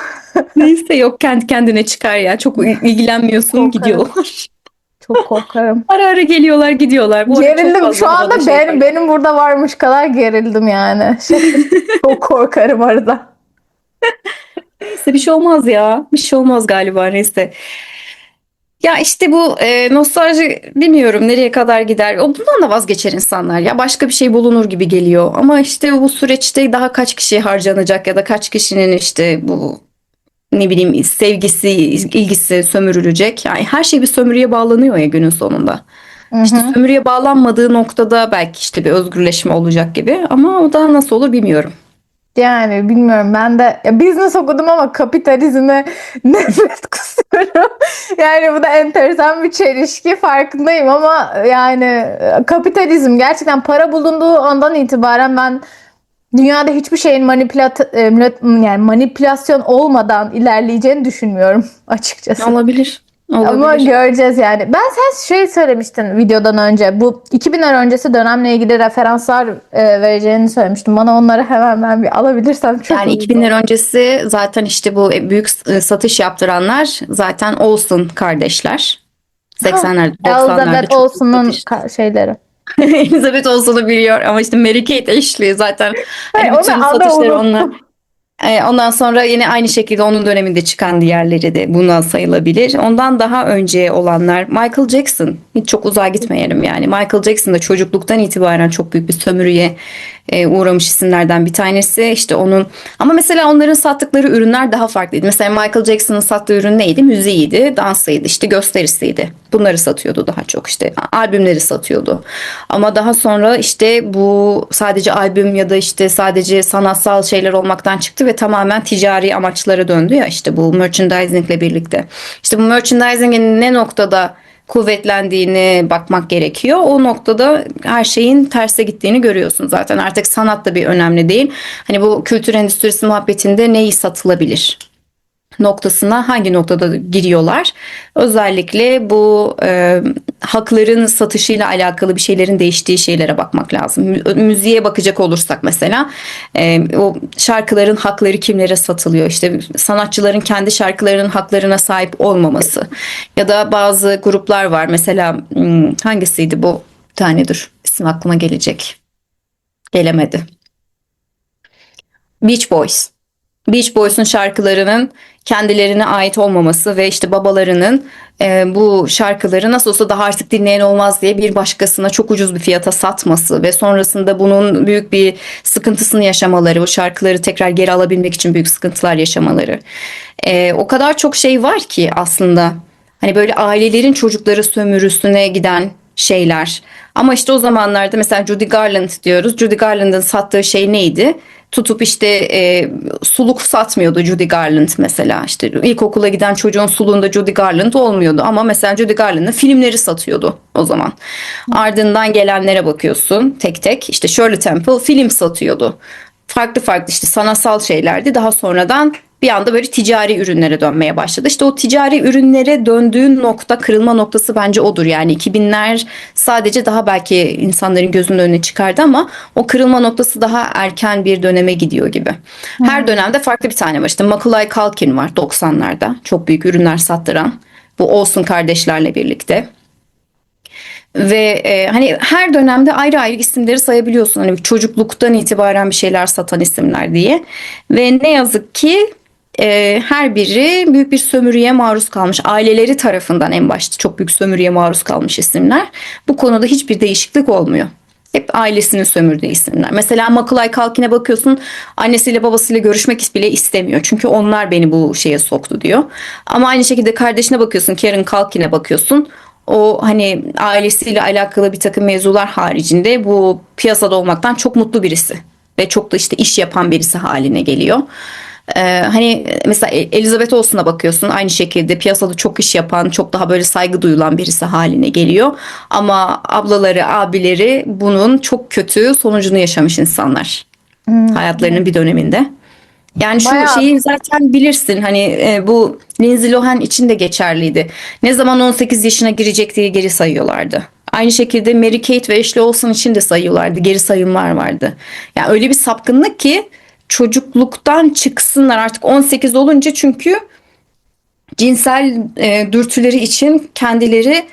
Speaker 2: Neyse yok kendi kendine çıkar ya. Çok ilgilenmiyorsun
Speaker 1: Korkarım.
Speaker 2: gidiyorlar.
Speaker 1: Çok korkarım.
Speaker 2: Ara ara geliyorlar gidiyorlar. Bu arada çok
Speaker 1: Gerildim. Şu
Speaker 2: fazla havada
Speaker 1: anda
Speaker 2: şey var.
Speaker 1: benim burada varmış kadar gerildim yani. Çok korkarım arada.
Speaker 2: Neyse bir şey olmaz ya. Bir şey olmaz galiba neyse. Ya işte bu nostalji bilmiyorum nereye kadar gider. Bundan da vazgeçer insanlar ya. Başka bir şey bulunur gibi geliyor. Ama işte bu süreçte daha kaç kişi harcanacak ya da kaç kişinin işte bu ne bileyim sevgisi, ilgisi sömürülecek. Yani her şey bir sömürüye bağlanıyor ya günün sonunda.
Speaker 1: Hı
Speaker 2: İşte
Speaker 1: hı.
Speaker 2: sömürüye bağlanmadığı noktada belki işte bir özgürleşme olacak gibi ama o da nasıl olur bilmiyorum.
Speaker 1: Yani bilmiyorum, ben de ya business okudum ama kapitalizme nefret kusuyorum. Yani bu da enteresan bir çelişki, farkındayım ama yani kapitalizm gerçekten para bulunduğu andan itibaren ben dünyada hiçbir şeyin yani manipülasyon olmadan ilerleyeceğini düşünmüyorum açıkçası.
Speaker 2: Olabilir.
Speaker 1: Ama
Speaker 2: Olabilir.
Speaker 1: göreceğiz yani. Sen şey söylemiştin videodan önce. Bu 2000'ler öncesi dönemle ilgili referanslar vereceğini söylemiştin. Bana onları hemen ben bir alabilirsem çok
Speaker 2: Yani
Speaker 1: iyi olur.
Speaker 2: 2000'ler öncesi zaten işte bu büyük satış yaptıranlar zaten Olsen kardeşler.
Speaker 1: Ha,
Speaker 2: 80'lerde 90'larda
Speaker 1: Elizabeth
Speaker 2: çok büyük
Speaker 1: Olsen'ın
Speaker 2: satış.
Speaker 1: şeyleri.
Speaker 2: Elizabeth Olsen'ı biliyor ama işte Mary-Kate Ashley zaten
Speaker 1: Hayır,
Speaker 2: hani
Speaker 1: onu
Speaker 2: bütün
Speaker 1: adı
Speaker 2: satışları onlar.
Speaker 1: unuttum.
Speaker 2: Ondan sonra yine aynı şekilde onun döneminde çıkan diğerleri de buna sayılabilir. Ondan daha önce olanlar Michael Jackson. Hiç çok uzağa gitmeyelim yani. Michael Jackson da çocukluktan itibaren çok büyük bir sömürüye uğramış isimlerden bir tanesi. İşte onun ama mesela onların sattıkları ürünler daha farklıydı. Mesela Michael Jackson'ın sattığı ürün neydi? Müziğiydi, dansıydı, işte gösterisiydi. Bunları satıyordu daha çok işte albümleri satıyordu. Ama daha sonra işte bu sadece albüm ya da işte sadece sanatsal şeyler olmaktan çıktı ve tamamen ticari amaçlara döndü ya işte bu merchandisingle birlikte. İşte bu merchandising'in ne noktada kuvvetlendiğini bakmak gerekiyor. O noktada her şeyin terse gittiğini görüyorsun zaten. Artık sanat da bir önemli değil. Hani bu kültür endüstrisi muhabbetinde neyi satılabilir? Noktasına hangi noktada giriyorlar? Özellikle bu hakların satışıyla alakalı bir şeylerin değiştiği şeylere bakmak lazım. Müziğe bakacak olursak mesela o şarkıların hakları kimlere satılıyor? İşte sanatçıların kendi şarkılarının haklarına sahip olmaması ya da bazı gruplar var. Mesela hangisiydi bu? Bir tane dur. İsim aklıma gelecek. Gelemedi. Beach Boys. Beach Boys'un şarkılarının kendilerine ait olmaması ve işte babalarının bu şarkıları nasıl olsa daha artık dinleyen olmaz diye bir başkasına çok ucuz bir fiyata satması ve sonrasında bunun büyük bir sıkıntısını yaşamaları, o şarkıları tekrar geri alabilmek için büyük sıkıntılar yaşamaları. O kadar çok şey var ki aslında hani böyle ailelerin çocukları sömürüsüne giden şeyler. Ama işte o zamanlarda mesela Judy Garland diyoruz. Judy Garland'ın sattığı şey neydi? Tutup işte suluk satmıyordu Judy Garland mesela. İşte ilkokula giden çocuğun suluğunda Judy Garland olmuyordu. Ama mesela Judy Garland'ın filmleri satıyordu o zaman. Ardından gelenlere bakıyorsun tek tek. İşte Shirley Temple film satıyordu. Farklı farklı işte sanatsal şeylerdi. Daha sonradan bir anda böyle ticari ürünlere dönmeye başladı. İşte o ticari ürünlere döndüğün nokta, kırılma noktası bence odur. Yani 2000'ler sadece daha belki insanların gözünün önüne çıkardı ama o kırılma noktası daha erken bir döneme gidiyor gibi. Her dönemde farklı bir tane var. İşte Macaulay Culkin var 90'larda. Çok büyük ürünler sattıran. Bu Olsen kardeşlerle birlikte. Ve hani her dönemde ayrı ayrı isimleri sayabiliyorsun. Hani çocukluktan itibaren bir şeyler satan isimler diye. Ve ne yazık ki her biri büyük bir sömürüye maruz kalmış. Aileleri tarafından en başta çok büyük sömürüye maruz kalmış isimler. Bu konuda hiçbir değişiklik olmuyor. Hep ailesinin sömürdüğü isimler. Mesela Macaulay Culkin'e bakıyorsun annesiyle babasıyla görüşmek bile istemiyor. Çünkü onlar beni bu şeye soktu diyor. Ama aynı şekilde kardeşine bakıyorsun Kieran Culkin'e bakıyorsun. O hani ailesiyle alakalı bir takım mevzular haricinde bu piyasada olmaktan çok mutlu birisi. Ve çok da işte iş yapan birisi haline geliyor. Hani mesela Elizabeth Olsen'a bakıyorsun aynı şekilde piyasada çok iş yapan çok daha böyle saygı duyulan birisi haline geliyor. Ama ablaları abileri bunun çok kötü sonucunu yaşamış insanlar hayatlarının bir döneminde. Yani şu
Speaker 1: Bayağı.
Speaker 2: şeyi zaten bilirsin hani bu Lindsay Lohan için de geçerliydi. Ne zaman 18 yaşına girecek diye geri sayıyorlardı. Aynı şekilde Mary Kate ve Ashley Olsen için de sayıyorlardı. Geri sayımlar vardı. Yani öyle bir sapkınlık ki çocukluktan çıksınlar artık 18 olunca, çünkü cinsel dürtüleri için kendileri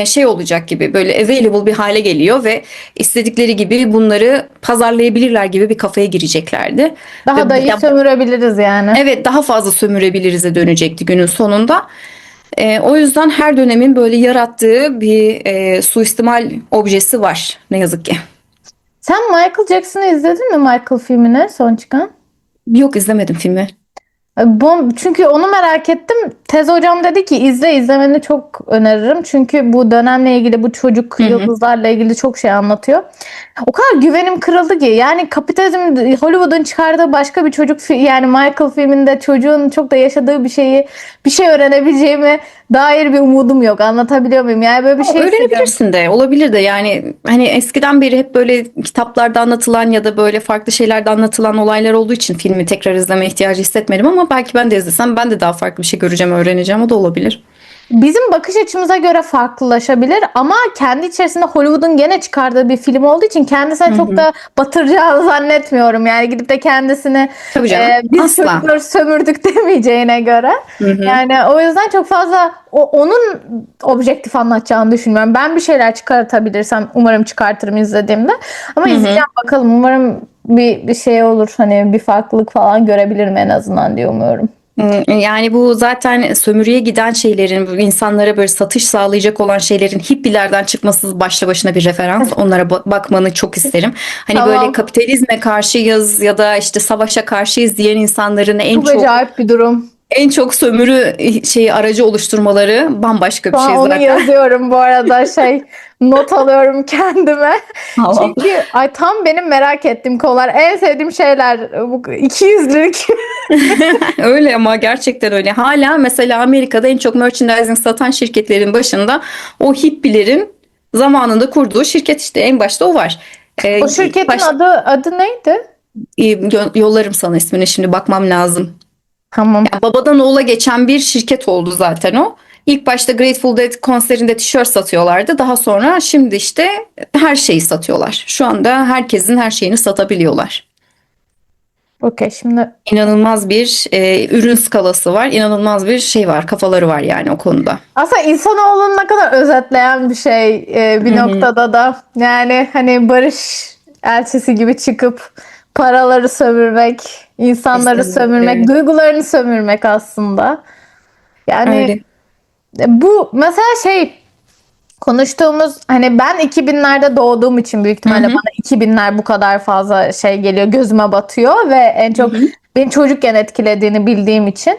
Speaker 2: şey olacak gibi, böyle available bir hale geliyor ve istedikleri gibi bunları pazarlayabilirler gibi bir kafaya gireceklerdi.
Speaker 1: Daha da iyi
Speaker 2: Ya,
Speaker 1: sömürebiliriz yani.
Speaker 2: evet, daha fazla sömürebiliriz'e dönecekti günün sonunda. O yüzden her dönemin böyle yarattığı bir suistimal objesi var ne yazık ki.
Speaker 1: Sen Michael Jackson'ı izledin mi, Michael filmini son çıkan?
Speaker 2: Yok, izlemedim filmi.
Speaker 1: Çünkü onu merak ettim. Tez hocam dedi ki izlemeni çok öneririm. Çünkü bu dönemle ilgili, bu çocuk yıldızlarla ilgili çok şey anlatıyor. O kadar güvenim kırıldı ki. Yani kapitalizm, Hollywood'un çıkardığı başka bir çocuk yani Michael filminde çocuğun çok da yaşadığı bir şey öğrenebileceğime dair bir umudum yok. Anlatabiliyor muyum? Yani böyle bir şey hissediyorum.
Speaker 2: Öğrenebilirsin de, olabilir de, yani hani eskiden beri hep böyle kitaplarda anlatılan ya da böyle farklı şeylerde anlatılan olaylar olduğu için filmi tekrar izleme ihtiyacı hissetmedim, ama belki ben de izlesem ben de daha farklı bir şey göreceğim, öğreneceğim, o da olabilir.
Speaker 1: Bizim bakış açımıza göre farklılaşabilir ama kendi içerisinde Hollywood'un gene çıkardığı bir film olduğu için kendisine çok da batıracağını zannetmiyorum. Yani gidip de kendisini
Speaker 2: Tabii canım,
Speaker 1: biz
Speaker 2: asla.
Speaker 1: sömürdük demeyeceğine göre. Yani o yüzden çok fazla onun objektif anlatacağını düşünmüyorum. Ben bir şeyler çıkartabilirsem umarım çıkartırım izlediğimde. Ama izleyeceğim bakalım. Umarım bir şey olur. Hani bir farklılık falan görebilirim en azından diye umuyorum.
Speaker 2: Yani bu zaten sömürüye giden şeylerin, bu insanlara böyle satış sağlayacak olan şeylerin hippilerden çıkması başlı başına bir referans. Onlara bakmanı çok isterim. Hani böyle
Speaker 1: Tamam.
Speaker 2: kapitalizme karşıyız ya da işte savaşa karşıyız diyen insanların
Speaker 1: Çok acayip bir durum.
Speaker 2: en çok sömürü şeyi aracı oluşturmaları bambaşka bir
Speaker 1: Şu an
Speaker 2: şey
Speaker 1: onu
Speaker 2: zaten.
Speaker 1: yazıyorum bu arada, not alıyorum kendime.
Speaker 2: Tamam.
Speaker 1: Çünkü tam benim merak ettiğim konular. En sevdiğim şeyler bu ikiyüzlülük.
Speaker 2: Öyle, ama gerçekten öyle. Hala mesela Amerika'da en çok merchandising satan şirketlerin başında o hippilerin zamanında kurduğu şirket, işte en başta o var.
Speaker 1: O şirketin adı neydi?
Speaker 2: Yollarım sana ismini, şimdi bakmam lazım.
Speaker 1: Tamam.
Speaker 2: Yani babadan oğula geçen bir şirket oldu zaten o. İlk başta Grateful Dead konserinde tişört satıyorlardı. Daha sonra şimdi işte her şeyi satıyorlar. Şu anda herkesin her şeyini satabiliyorlar.
Speaker 1: Okey, şimdi
Speaker 2: İnanılmaz bir ürün skalası var. İnanılmaz bir şey var. Kafaları var yani o konuda.
Speaker 1: aslında insanoğlunu ne kadar özetleyen bir şey bir noktada da. Yani hani barış elçisi gibi çıkıp paraları sömürmek, insanları sömürmek,
Speaker 2: Kesinlikle.
Speaker 1: duygularını sömürmek aslında. Yani
Speaker 2: Öyle.
Speaker 1: bu mesela konuştuğumuz, hani ben 2000'lerde doğduğum için büyük ihtimalle bana 2000'ler bu kadar fazla geliyor, gözüme batıyor ve en çok beni çocukken etkilediğini bildiğim için.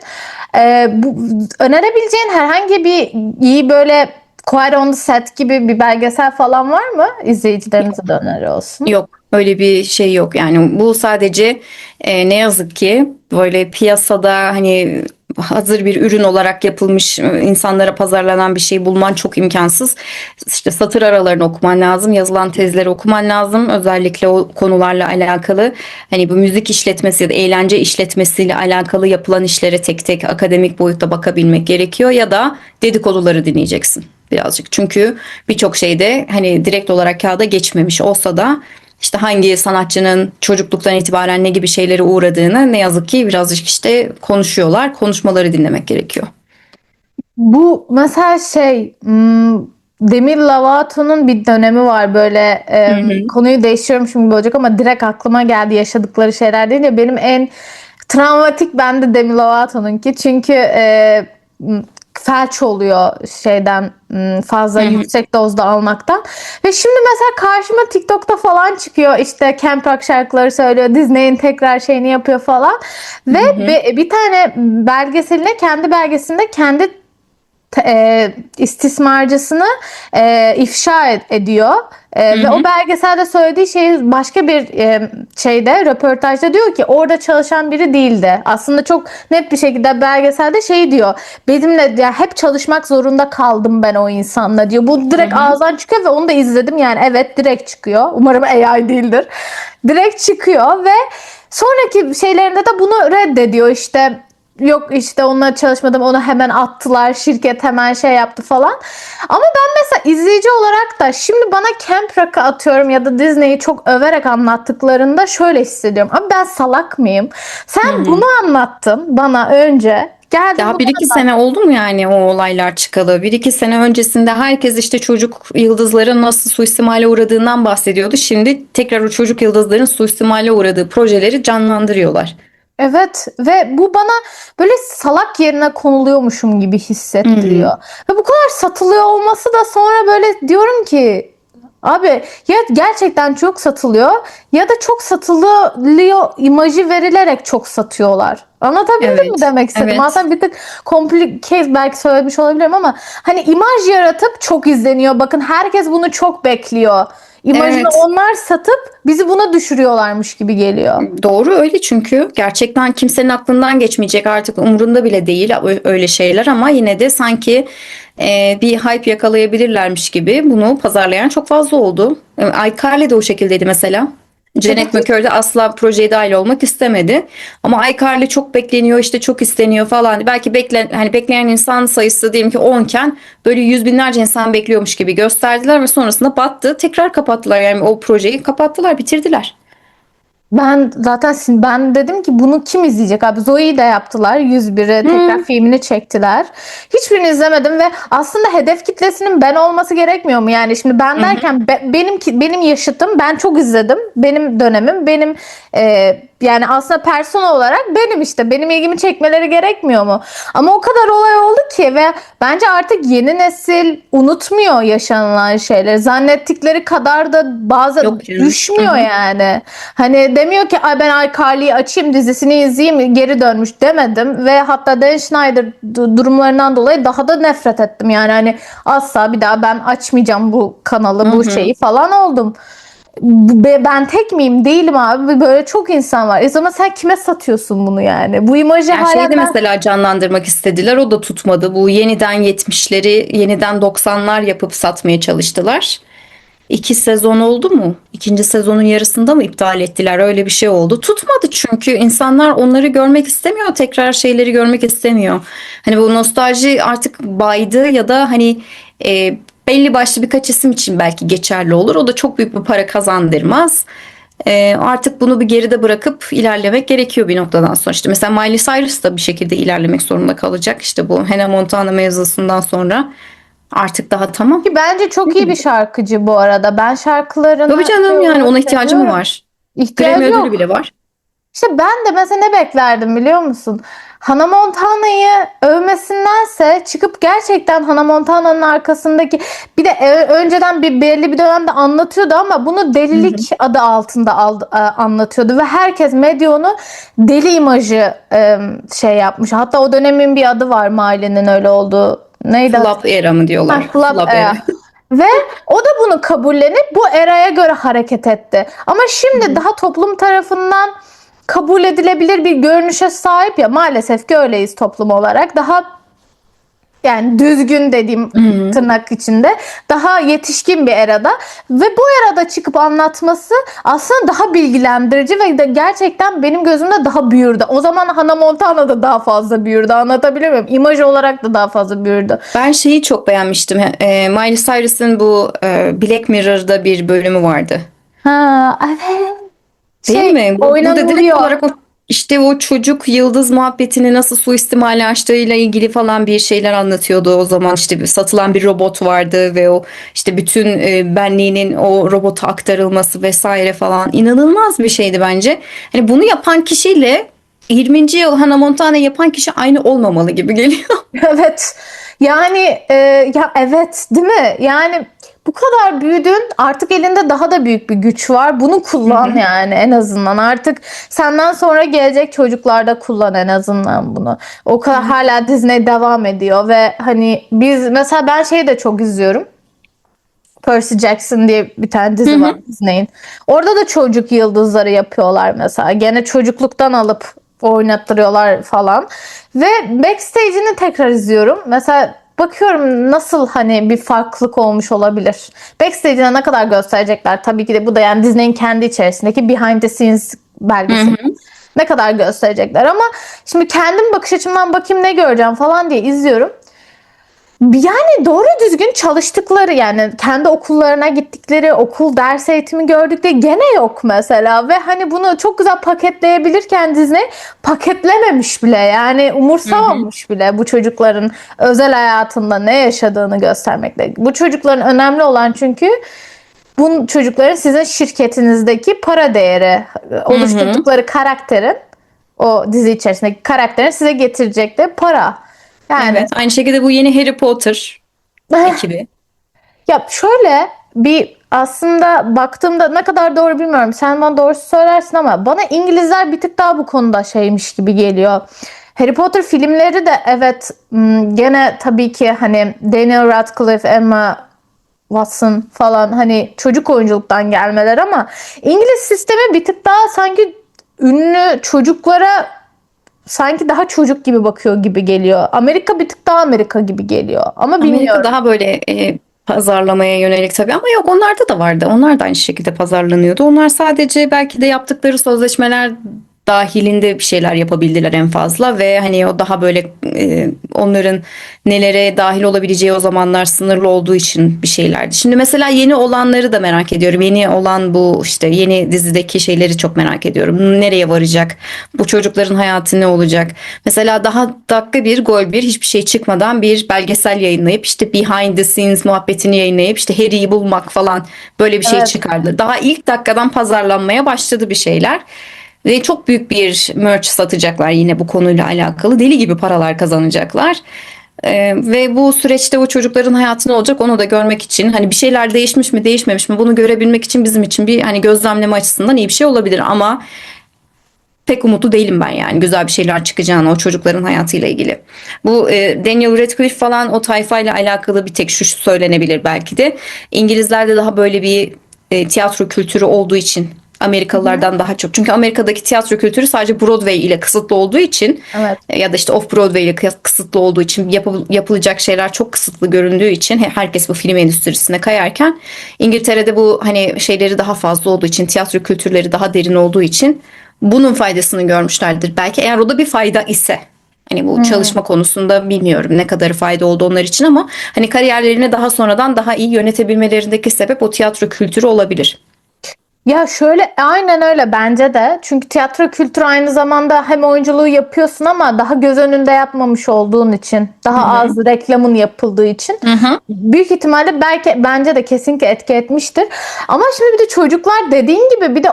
Speaker 1: Önerebileceğin herhangi bir iyi böyle Quiet on the Set gibi bir belgesel falan var mı? İzleyicilerimize de öneri olsun.
Speaker 2: Yok, öyle bir şey yok. Yani bu sadece ne yazık ki böyle piyasada hani hazır bir ürün olarak yapılmış, insanlara pazarlanan bir şey bulman çok imkansız. İşte satır aralarını okuman lazım, yazılan tezleri okuman lazım. Özellikle o konularla alakalı, hani bu müzik işletmesi ya da eğlence işletmesiyle alakalı yapılan işlere tek tek akademik boyutta bakabilmek gerekiyor, ya da dedikoduları dinleyeceksin birazcık. Çünkü birçok şeyde hani direkt olarak kağıda geçmemiş olsa da işte hangi sanatçının çocukluktan itibaren ne gibi şeylere uğradığını ne yazık ki birazcık işte konuşuyorlar. Konuşmaları dinlemek gerekiyor.
Speaker 1: Bu mesela Demi Lovato'nun bir dönemi var böyle, konuyu değiştiriyorum şimdi olacak ama direkt aklıma geldi yaşadıkları şeyler deyince. Benim en travmatik bende Demi Lovato'nunki, çünkü felç oluyor fazla yüksek dozda almaktan. Ve şimdi mesela karşıma TikTok'ta falan çıkıyor, işte Camp Rock şarkıları söylüyor, Disney'in tekrar şeyini yapıyor falan. Ve bir tane belgeseline, kendi belgesinde kendi istismarcısını ifşa ediyor. Ve o belgeselde söylediği şey başka bir röportajda diyor ki orada çalışan biri değildi. Aslında çok net bir şekilde belgeselde diyor. Benimle ya, hep çalışmak zorunda kaldım ben o insanla diyor. Bu direkt ağızdan çıkıyor ve onu da izledim. Yani evet, direkt çıkıyor. Umarım AI değildir. Direkt çıkıyor ve sonraki şeylerinde de bunu reddediyor işte. yok işte onunla çalışmadım, onu hemen attılar, şirket hemen şey yaptı falan. Ama ben mesela izleyici olarak da şimdi bana Camp Rock'ı atıyorum ya da Disney'i çok överek anlattıklarında şöyle hissediyorum. Abi ben salak mıyım?
Speaker 2: Hı
Speaker 1: Sen
Speaker 2: hı.
Speaker 1: bunu anlattın bana önce. Geldin
Speaker 2: Daha
Speaker 1: bunu
Speaker 2: bir iki
Speaker 1: anlat.
Speaker 2: sene oldu mu yani o olaylar çıkalı? Bir iki sene öncesinde herkes işte çocuk yıldızların nasıl suistimale uğradığından bahsediyordu. Şimdi tekrar o çocuk yıldızların suistimale uğradığı projeleri canlandırıyorlar.
Speaker 1: Evet ve bu bana böyle salak yerine konuluyormuşum gibi
Speaker 2: Hı hı.
Speaker 1: hissettiriyor. Ve bu kadar satılıyor olması da sonra böyle diyorum ki abi ya gerçekten çok satılıyor ya da çok satılıyor imajı verilerek çok satıyorlar. Anlatabildim mi
Speaker 2: Evet,
Speaker 1: demek istedim?
Speaker 2: evet.
Speaker 1: Aslında bir tık komplike belki söylemiş olabilirim ama hani imaj yaratıp çok izleniyor. Bakın herkes bunu çok bekliyor. İmajını
Speaker 2: Evet.
Speaker 1: onlar satıp bizi buna düşürüyorlarmış gibi geliyor.
Speaker 2: Doğru öyle çünkü gerçekten kimsenin aklından geçmeyecek artık umurunda bile değil öyle şeyler ama yine de sanki bir hype yakalayabilirlermiş gibi bunu pazarlayan çok fazla oldu. iCarly de o şekildeydi mesela.
Speaker 1: Evet.
Speaker 2: Janet McCurdy de asla projeye dahil olmak istemedi. Ama iCarly çok bekleniyor işte çok isteniyor falan. Belki hani bekleyen insan sayısı diyelim ki 10 iken böyle yüz binlerce insan bekliyormuş gibi gösterdiler ve sonrasında battı. Tekrar kapattılar yani o projeyi kapattılar bitirdiler.
Speaker 1: Ben zaten ben dedim ki bunu kim izleyecek abi? Zoe'yi de yaptılar. 101'i tekrar
Speaker 2: Hmm.
Speaker 1: filmini çektiler. Hiçbirini izlemedim ve aslında hedef kitlesinin ben olması gerekmiyor mu? Yani şimdi ben
Speaker 2: Hı hı.
Speaker 1: derken benim yaşıtım, ben çok izledim. Benim dönemim, benim yani aslında persona olarak benim işte benim ilgimi çekmeleri gerekmiyor mu? Ama o kadar olay oldu ki ve bence artık yeni nesil unutmuyor yaşanılan şeyleri. Zannettikleri kadar da bazen
Speaker 2: Yok canım. Hı
Speaker 1: düşmüyor
Speaker 2: hı.
Speaker 1: yani. Hani demiyor ki ay ben iCarly'yi açayım dizisini izleyeyim geri dönmüş demedim ve hatta Dan Schneider durumlarından dolayı daha da nefret ettim yani hani asla bir daha ben açmayacağım bu
Speaker 2: Hı
Speaker 1: kanalı bu
Speaker 2: hı.
Speaker 1: şeyi falan oldum. Ben tek miyim? Değilim abi. Böyle çok insan var. Zaman sen kime satıyorsun bunu yani? Bu imajı
Speaker 2: Yani şeyi
Speaker 1: halen
Speaker 2: de
Speaker 1: ben
Speaker 2: mesela canlandırmak istediler. O da tutmadı. Bu yeniden 70'leri, yeniden 90'lar yapıp satmaya çalıştılar. İki sezon oldu mu? İkinci sezonun yarısında mı iptal ettiler? Öyle bir şey oldu. Tutmadı çünkü insanlar onları görmek istemiyor. Tekrar şeyleri görmek istemiyor. Hani bu nostalji artık baydı ya da hani belli başlı birkaç isim için belki geçerli olur. O da çok büyük bir para kazandırmaz. Artık bunu bir geride bırakıp ilerlemek gerekiyor bir noktadan sonra. İşte mesela Miley Cyrus da bir şekilde ilerlemek zorunda kalacak. İşte bu Hannah Montana mevzusundan sonra artık daha tamam.
Speaker 1: ki bence çok iyi bir şarkıcı bu arada. Ben
Speaker 2: Tabii
Speaker 1: şarkılarını şey
Speaker 2: canım yani
Speaker 1: olarak
Speaker 2: ona ihtiyacı mı
Speaker 1: seviyorum.
Speaker 2: var? Grammy
Speaker 1: İhtiyacı
Speaker 2: ödülü
Speaker 1: yok.
Speaker 2: bile var.
Speaker 1: İşte ben de mesela ne beklerdim biliyor musun? Hannah Montana'yı övmesindense çıkıp gerçekten Hannah Montana'nın arkasındaki bir de önceden belli bir dönemde anlatıyordu ama bunu
Speaker 2: Hı hı.
Speaker 1: delilik adı altında anlatıyordu ve herkes medya onu deli imajı şey yapmış. Hatta o dönemin bir adı var Miley'nin öyle olduğu. Neydi adı?
Speaker 2: Flop era mı
Speaker 1: Ha,
Speaker 2: diyorlar?
Speaker 1: Club
Speaker 2: Flop era.
Speaker 1: Era. Ve o da bunu kabullenip bu eraya göre hareket etti. Ama
Speaker 2: Hı
Speaker 1: şimdi
Speaker 2: hı.
Speaker 1: daha toplum tarafından kabul edilebilir bir görünüşe sahip ya maalesef ki öyleyiz toplum olarak. Daha yani düzgün dediğim
Speaker 2: Hı hı.
Speaker 1: tırnak içinde daha yetişkin bir erada ve bu erada çıkıp anlatması aslında daha bilgilendirici ve de gerçekten benim gözümde daha büyürdü. O zaman Hannah Montana da daha fazla büyürdü. Anlatabiliyor muyum? İmaj olarak da daha fazla büyürdü.
Speaker 2: Ben şeyi çok beğenmiştim. Miley Cyrus'ın bu Black Mirror'da bir bölümü vardı.
Speaker 1: Ha, evet.
Speaker 2: Değil
Speaker 1: Şey
Speaker 2: mi? Burada direkt
Speaker 1: oynanılıyor.
Speaker 2: olarak o işte o çocuk yıldız muhabbetini nasıl suistimale açtığıyla ilgili falan bir şeyler anlatıyordu. O zaman işte satılan bir robot vardı ve o işte bütün benliğinin o robota aktarılması vesaire falan inanılmaz bir şeydi bence. Hani bunu yapan kişiyle 20. yıl Hannah Montana yapan kişi aynı olmamalı gibi geliyor.
Speaker 1: Evet. Yani ya evet değil mi? Yani bu kadar büyüdün artık elinde daha da büyük bir güç var. Bunu
Speaker 2: Hı
Speaker 1: kullan
Speaker 2: hı.
Speaker 1: yani en azından. Artık senden sonra gelecek çocuklar da kullan en azından bunu. O kadar hala Disney devam ediyor ve hani biz mesela ben şeyi de çok izliyorum. Percy Jackson diye bir tane
Speaker 2: Hı
Speaker 1: dizi var
Speaker 2: hı.
Speaker 1: Disney'in. Orada da çocuk yıldızları yapıyorlar mesela. Gene çocukluktan alıp oynattırıyorlar falan. Ve backstage'ini tekrar izliyorum. Mesela bakıyorum nasıl hani bir farklılık olmuş olabilir. Backstage'ine ne kadar gösterecekler? Tabii ki de bu da yani Disney'in kendi içerisindeki behind the scenes
Speaker 2: Hı
Speaker 1: belgeseli.
Speaker 2: hı.
Speaker 1: Ne kadar gösterecekler ama şimdi kendim bakış açımdan bakayım ne göreceğim falan diye izliyorum. Yani doğru düzgün çalıştıkları, yani kendi okullarına gittikleri, okul ders eğitimi gördükleri gene yok mesela. Ve hani bunu çok güzel paketleyebilirken Disney paketlememiş bile, yani umursamamış bile bu çocukların özel hayatında ne yaşadığını göstermekle. Bu çocukların önemli olan, çünkü bu çocukların sizin şirketinizdeki para değeri, oluşturdukları karakterin, o dizi içerisindeki karakterin size getirecekleri para. Yani
Speaker 2: Evet. Aynı şekilde bu yeni Harry Potter ekibi.
Speaker 1: ya şöyle bir, aslında baktığımda ne kadar doğru bilmiyorum. Sen bana doğrusu söylersin ama bana İngilizler bir tık daha bu konuda şeymiş gibi geliyor. Harry Potter filmleri de evet, gene tabii ki hani Daniel Radcliffe, Emma Watson falan, hani çocuk oyunculuktan gelmeler ama İngiliz sistemi bir tık daha sanki ünlü çocuklara sanki daha çocuk gibi bakıyor gibi geliyor. Amerika bir tık daha Amerika gibi geliyor ama
Speaker 2: Amerika
Speaker 1: bilmiyorum.
Speaker 2: daha böyle pazarlamaya yönelik tabii ama yok onlarda da vardı. Onlar da aynı şekilde pazarlanıyordu. Onlar sadece belki de yaptıkları sözleşmeler dahilinde bir şeyler yapabildiler en fazla ve hani o daha böyle onların nelere dahil olabileceği o zamanlar sınırlı olduğu için bir şeylerdi. Şimdi mesela yeni olanları da merak ediyorum. Yeni olan bu işte yeni dizideki şeyleri çok merak ediyorum. Nereye varacak? Bu çocukların hayatı ne olacak? Mesela daha dakika bir gol bir hiçbir şey çıkmadan bir belgesel yayınlayıp işte behind the scenes muhabbetini yayınlayıp işte Harry'yi bulmak falan böyle bir şey
Speaker 1: Evet.
Speaker 2: çıkardı. Daha ilk dakikadan pazarlanmaya başladı bir şeyler. Ve çok büyük bir merch satacaklar yine bu konuyla alakalı. Deli gibi paralar kazanacaklar. Ve bu süreçte o çocukların hayatı ne olacak onu da görmek için hani bir şeyler değişmiş mi değişmemiş mi bunu görebilmek için bizim için bir hani gözlemleme açısından iyi bir şey olabilir ama pek umutlu değilim ben yani güzel bir şeyler çıkacağını o çocukların hayatıyla ilgili. Bu Daniel Radcliffe falan o tayfayla alakalı bir tek şu söylenebilir belki de. İngilizlerde daha böyle bir tiyatro kültürü olduğu için Amerikalılardan daha çok. Çünkü Amerika'daki tiyatro kültürü sadece Broadway ile kısıtlı olduğu için
Speaker 1: Evet.
Speaker 2: ya da işte off Broadway ile kısıtlı olduğu için yapılacak şeyler çok kısıtlı göründüğü için herkes bu film endüstrisine kayarken İngiltere'de bu hani şeyleri daha fazla olduğu için tiyatro kültürleri daha derin olduğu için bunun faydasını görmüşlerdir. Belki eğer o da bir fayda ise. Hani bu çalışma konusunda bilmiyorum ne kadar fayda oldu onlar için ama hani kariyerlerini daha sonradan daha iyi yönetebilmelerindeki sebep o tiyatro kültürü olabilir.
Speaker 1: Ya şöyle, aynen öyle bence de. Çünkü tiyatro kültürü aynı zamanda hem oyunculuğu yapıyorsun ama daha göz önünde yapmamış olduğun için, daha az reklamın yapıldığı için
Speaker 2: Hı hı.
Speaker 1: büyük ihtimalle belki, bence de kesinlikle etki etmiştir. Ama şimdi bir de çocuklar dediğin gibi bir de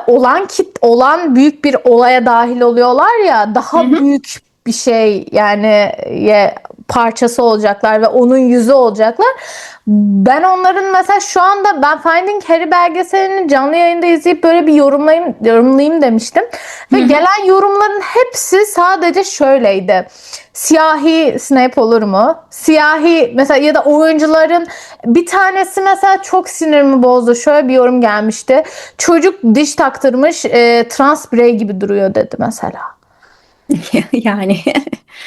Speaker 1: olan büyük bir olaya dahil oluyorlar ya, daha büyük bir şey yani, parçası olacaklar ve onun yüzü olacaklar. Ben onların mesela şu anda, ben Finding Harry belgeselini canlı yayında izleyip böyle bir yorumlayayım demiştim. Ve gelen yorumların hepsi sadece şöyleydi. Siyahi Snape olur mu? Siyahi mesela, ya da oyuncuların bir tanesi mesela çok sinirimi bozdu. Şöyle bir yorum gelmişti. Çocuk diş taktırmış, trans birey gibi duruyor dedi mesela.
Speaker 2: Yani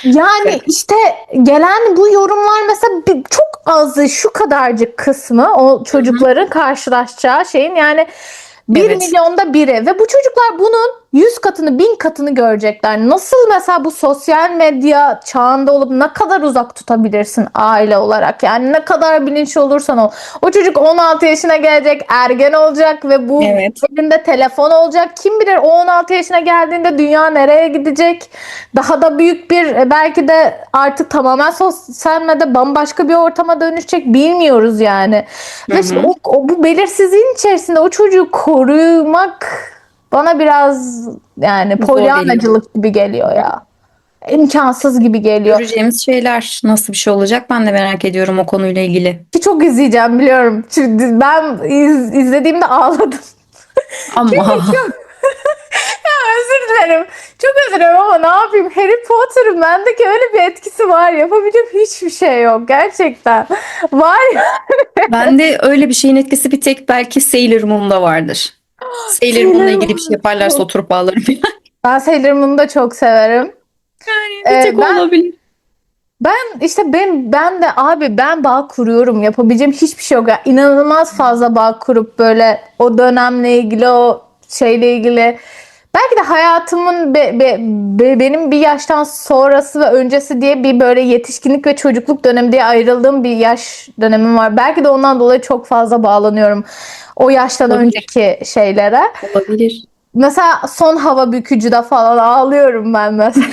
Speaker 1: Yani işte gelen bu yorumlar mesela çok azı, şu kadarcık kısmı o çocukların karşılaşacağı şeyin, yani bir
Speaker 2: evet.
Speaker 1: milyonda biri, ve bu çocuklar bunun 100 katını, 1000 katını görecekler. Nasıl mesela bu sosyal medya çağında olup ne kadar uzak tutabilirsin aile olarak, yani ne kadar bilinçli olursan ol. O çocuk 16 yaşına gelecek, ergen olacak ve bu
Speaker 2: Evet.
Speaker 1: elinde telefon olacak. Kim bilir o 16 yaşına geldiğinde dünya nereye gidecek? Daha da büyük bir, belki de artık tamamen sosyal medya bambaşka bir ortama dönüşecek, bilmiyoruz yani. Ve işte bu belirsizliğin içerisinde o çocuğu korumak bana biraz yani
Speaker 2: Zor geliyor.
Speaker 1: polyanacılık gibi geliyor ya. İmkansız gibi geliyor.
Speaker 2: Göreceğimiz şeyler nasıl bir şey olacak ben de merak ediyorum o konuyla ilgili.
Speaker 1: Ki çok izleyeceğim biliyorum. Çünkü ben izlediğimde ağladım.
Speaker 2: Ama
Speaker 1: Özür dilerim. Çok özür dilerim ama ne yapayım? Harry Potter'ın bendeki öyle bir etkisi var. Yapabileceğim hiçbir şey yok. Gerçekten. Var ya.
Speaker 2: bende öyle bir şeyin etkisi bir tek belki Sailor Moon'da vardır. Sailor Moon'la
Speaker 1: Sailor
Speaker 2: ilgili bir şey
Speaker 1: Moon'u
Speaker 2: yaparlarsa
Speaker 1: çok.
Speaker 2: oturup ağlarım.
Speaker 1: Ben Sailor Moon'u da çok severim.
Speaker 2: Yani bir tek o
Speaker 1: Ben
Speaker 2: olabilir.
Speaker 1: işte ben de abi, ben bağ kuruyorum. Yapabileceğim hiçbir şey yok. Yani İnanılmaz fazla bağ kurup böyle o dönemle ilgili, o şeyle ilgili belki de hayatımın benim bir yaştan sonrası ve öncesi diye bir böyle yetişkinlik ve çocukluk dönemi diye ayrıldığım bir yaş dönemim var. Belki de ondan dolayı çok fazla bağlanıyorum o yaştan
Speaker 2: Olabilir.
Speaker 1: önceki şeylere.
Speaker 2: Olabilir.
Speaker 1: Mesela son hava bükücüde falan ağlıyorum ben mesela.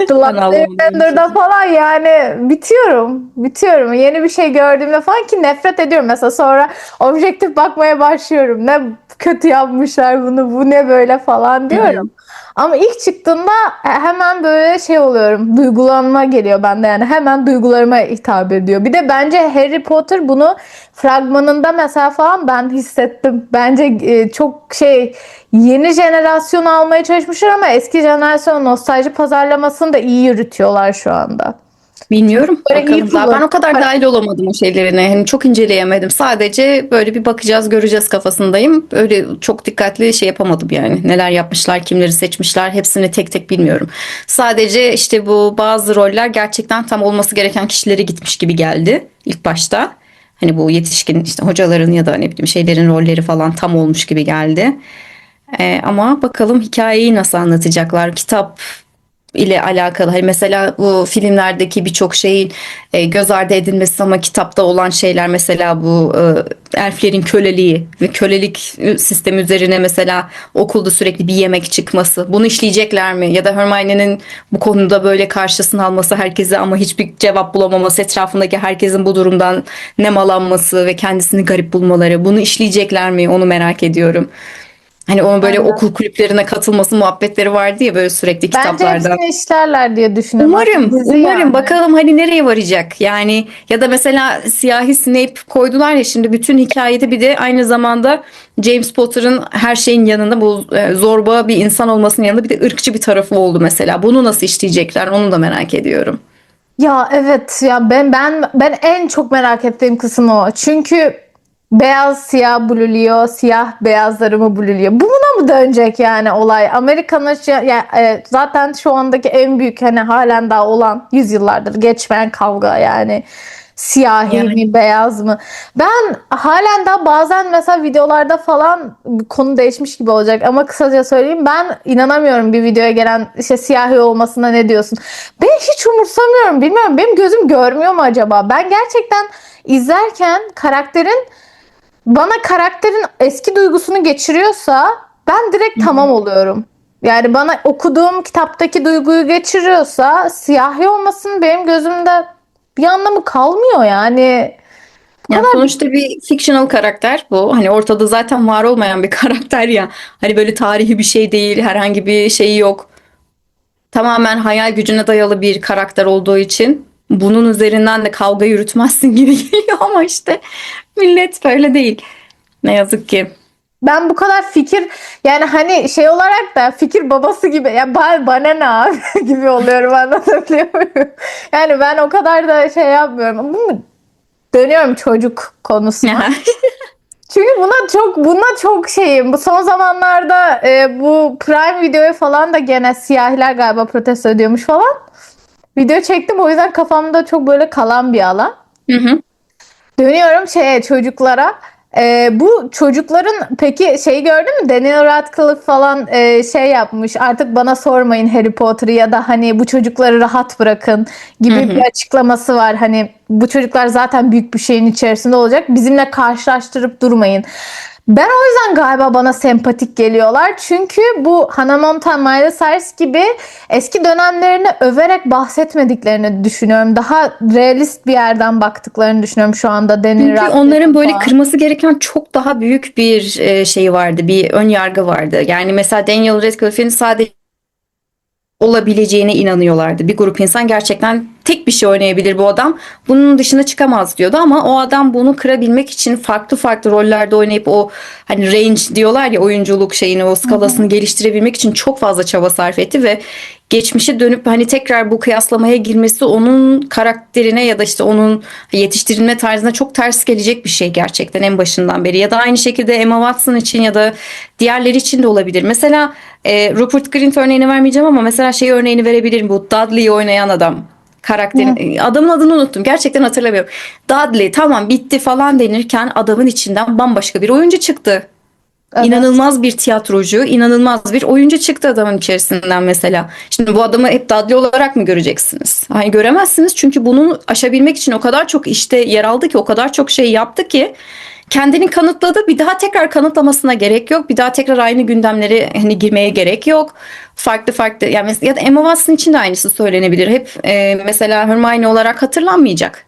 Speaker 1: The
Speaker 2: Ben
Speaker 1: Last
Speaker 2: ağlamadım öyle
Speaker 1: Airbender'da
Speaker 2: şeyler.
Speaker 1: falan yani bitiyorum. Bitiyorum. Yeni bir şey gördüğümde falan ki nefret ediyorum. Mesela sonra objektif bakmaya başlıyorum. Ne kötü yapmışlar bunu. Bu ne böyle falan
Speaker 2: Hı
Speaker 1: diyorum.
Speaker 2: hı.
Speaker 1: Ama ilk çıktığında hemen böyle şey oluyorum. Duygulanma geliyor bende yani. Hemen duygularıma hitap ediyor. Bir de bence Harry Potter bunu fragmanında mesela falan ben hissettim. Bence çok şey yeni jenerasyon almaya çalışmışlar ama eski jenerasyon nostalji pazarlamasını da iyi yürütüyorlar şu anda.
Speaker 2: Bilmiyorum.
Speaker 1: Böyle iyi
Speaker 2: Bakalım. Daha ben
Speaker 1: kullanıyor.
Speaker 2: o kadar dahil olamadım o şeylerine. Hani çok inceleyemedim. Sadece böyle bir bakacağız, göreceğiz kafasındayım. Öyle çok dikkatli şey yapamadım yani. Neler yapmışlar, kimleri seçmişler, hepsini tek tek bilmiyorum. Sadece işte bu bazı roller gerçekten tam olması gereken kişilere gitmiş gibi geldi ilk başta. Hani bu yetişkin işte hocaların ya da ne bileyim şeylerin rolleri falan tam olmuş gibi geldi. Ama bakalım hikayeyi nasıl anlatacaklar? Kitap ile alakalı. Hani mesela bu filmlerdeki birçok şeyin göz ardı edilmesi ama kitapta olan şeyler mesela bu elflerin köleliği ve kölelik sistemi üzerine mesela okulda sürekli bir yemek çıkması. Bunu işleyecekler mi? Ya da Hermione'nin bu konuda böyle karşısına alması herkese ama hiçbir cevap bulamaması, etrafındaki herkesin bu durumdan nemalanması ve kendisini garip bulmaları. Bunu işleyecekler mi? Onu merak ediyorum. Hani onun böyle
Speaker 1: Aynen.
Speaker 2: okul kulüplerine katılması muhabbetleri vardı ya böyle sürekli
Speaker 1: Bence
Speaker 2: kitaplarda.
Speaker 1: hepsini işlerler diye düşünüyorum. Aslında
Speaker 2: Umarım,
Speaker 1: dizi
Speaker 2: umarım
Speaker 1: yani.
Speaker 2: bakalım hani nereye varacak. Yani ya da mesela siyahi Snape koydular ya şimdi bütün hikayede bir de aynı zamanda James Potter'ın her şeyin yanında bu zorba bir insan olmasının yanında bir de ırkçı bir tarafı oldu mesela. Bunu nasıl işleyecekler onu da merak ediyorum.
Speaker 1: Ya evet ya ben en çok merak ettiğim kısım o. Çünkü beyaz siyah bluluyor, siyah beyazları mı bluluyor? Buna mı dönecek yani olay? Amerika'nın zaten şu andaki en büyük hani halen daha olan yüzyıllardır geçmeyen kavga yani. Siyahi
Speaker 2: Yani
Speaker 1: mi, beyaz mı? Ben halen daha bazen mesela videolarda falan konu değişmiş gibi olacak ama kısaca söyleyeyim ben inanamıyorum bir videoya gelen işte siyahi olmasına ne diyorsun? Ben hiç umursamıyorum bilmiyorum benim gözüm görmüyor mu acaba? Ben gerçekten izlerken karakterin eski duygusunu geçiriyorsa ben direkt tamam oluyorum. Yani bana okuduğum kitaptaki duyguyu geçiriyorsa siyahi olmasının benim gözümde bir anlamı kalmıyor yani. Bu
Speaker 2: yani
Speaker 1: kadar
Speaker 2: sonuçta bir fictional karakter bu. Hani ortada zaten var olmayan bir karakter ya. Hani böyle tarihi bir şey değil, herhangi bir şeyi yok. Tamamen hayal gücüne dayalı bir karakter olduğu için bunun üzerinden de kavga yürütmezsin gibi geliyor ama işte millet böyle değil. Ne yazık ki.
Speaker 1: ben bu kadar fikir yani hani şey olarak da fikir babası gibi ya bana ne abi gibi oluyorum anlatabiliyor muyum? Yani ben o kadar da şey yapmıyorum. Dönüyorum çocuk konusuna. Çünkü buna çok şeyim. Bu son zamanlarda bu Prime videoya falan da gene siyahiler galiba protesto ediyormuş falan. Video çektim o yüzden kafamda çok böyle kalan bir alan.
Speaker 2: Hı hı.
Speaker 1: Dönüyorum çocuklara. Bu çocukların peki şey gördün mü? Daniel Radcliffe falan şey yapmış. Artık bana sormayın Harry Potter'ı ya da hani bu çocukları rahat bırakın
Speaker 2: Hı
Speaker 1: gibi bir
Speaker 2: hı.
Speaker 1: açıklaması var. Hani bu çocuklar zaten büyük bir şeyin içerisinde olacak. Bizimle karşılaştırıp durmayın. Ben o yüzden galiba bana sempatik geliyorlar. Çünkü bu Hannah Montana, Miley Cyrus gibi eski dönemlerini överek bahsetmediklerini düşünüyorum. Daha realist bir yerden baktıklarını düşünüyorum şu anda Daniel
Speaker 2: Çünkü onların
Speaker 1: Radcliffe'in
Speaker 2: böyle
Speaker 1: falan.
Speaker 2: kırması gereken çok daha büyük bir şey vardı, bir ön yargı vardı. Yani mesela Daniel Radcliffe'in sadece olabileceğine inanıyorlardı. Bir grup insan gerçekten tek bir şey oynayabilir bu adam. Bunun dışına çıkamaz diyordu ama o adam bunu kırabilmek için farklı farklı rollerde oynayıp o hani range diyorlar ya oyunculuk şeyini o
Speaker 1: Hı hı.
Speaker 2: skalasını geliştirebilmek için çok fazla çaba sarf etti ve geçmişe dönüp hani tekrar bu kıyaslamaya girmesi onun karakterine ya da işte onun yetiştirilme tarzına çok ters gelecek bir şey gerçekten en başından beri. Ya da aynı şekilde Emma Watson için ya da diğerleri için de olabilir. Mesela Rupert Grint örneğini vermeyeceğim ama mesela şey örneğini verebilirim. Bu Dudley'i oynayan adam.
Speaker 1: Hı.
Speaker 2: Karakterin adamın adını unuttum. Gerçekten hatırlamıyorum. Dudley tamam bitti falan denirken adamın içinden bambaşka bir oyuncu çıktı.
Speaker 1: Evet.
Speaker 2: İnanılmaz bir tiyatrocu, inanılmaz bir oyuncu çıktı adamın içerisinden mesela. Şimdi bu adamı hep Dudley olarak mı göreceksiniz? Hani göremezsiniz çünkü bunu aşabilmek için o kadar çok işte yer aldı ki, o kadar çok şey yaptı ki kendini kanıtladı. Bir daha tekrar kanıtlamasına gerek yok. Bir daha tekrar aynı gündemlere hani girmeye gerek yok. Farklı farklı yani ya da Emma Watson için de aynısı söylenebilir. Hep mesela Hermione olarak hatırlanmayacak.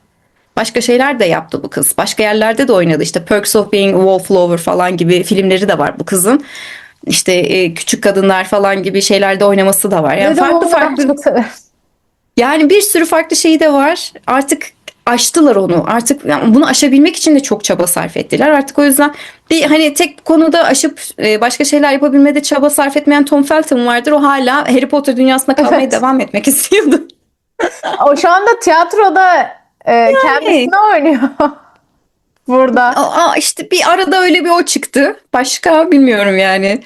Speaker 2: Başka şeyler de yaptı bu kız. Başka yerlerde de oynadı. İşte Perks of Being a Wallflower falan gibi filmleri de var bu kızın. İşte Küçük Kadınlar falan gibi şeylerde oynaması da var. Yani
Speaker 1: Dedim
Speaker 2: farklı
Speaker 1: onu ben
Speaker 2: farklı,
Speaker 1: çok severim.
Speaker 2: yani bir sürü farklı şeyi de var. Artık aştılar onu. Artık yani bunu aşabilmek için de çok çaba sarf ettiler. Artık o yüzden bir hani tek konuda aşıp başka şeyler yapabilmede çaba sarf etmeyen Tom Felton vardır. O hala Harry Potter dünyasında kalmaya
Speaker 1: Evet.
Speaker 2: devam etmek istiyordu.
Speaker 1: O şu anda tiyatroda
Speaker 2: Yani
Speaker 1: kendisini oynuyor burada.
Speaker 2: işte bir arada öyle bir o çıktı. Başka bilmiyorum yani.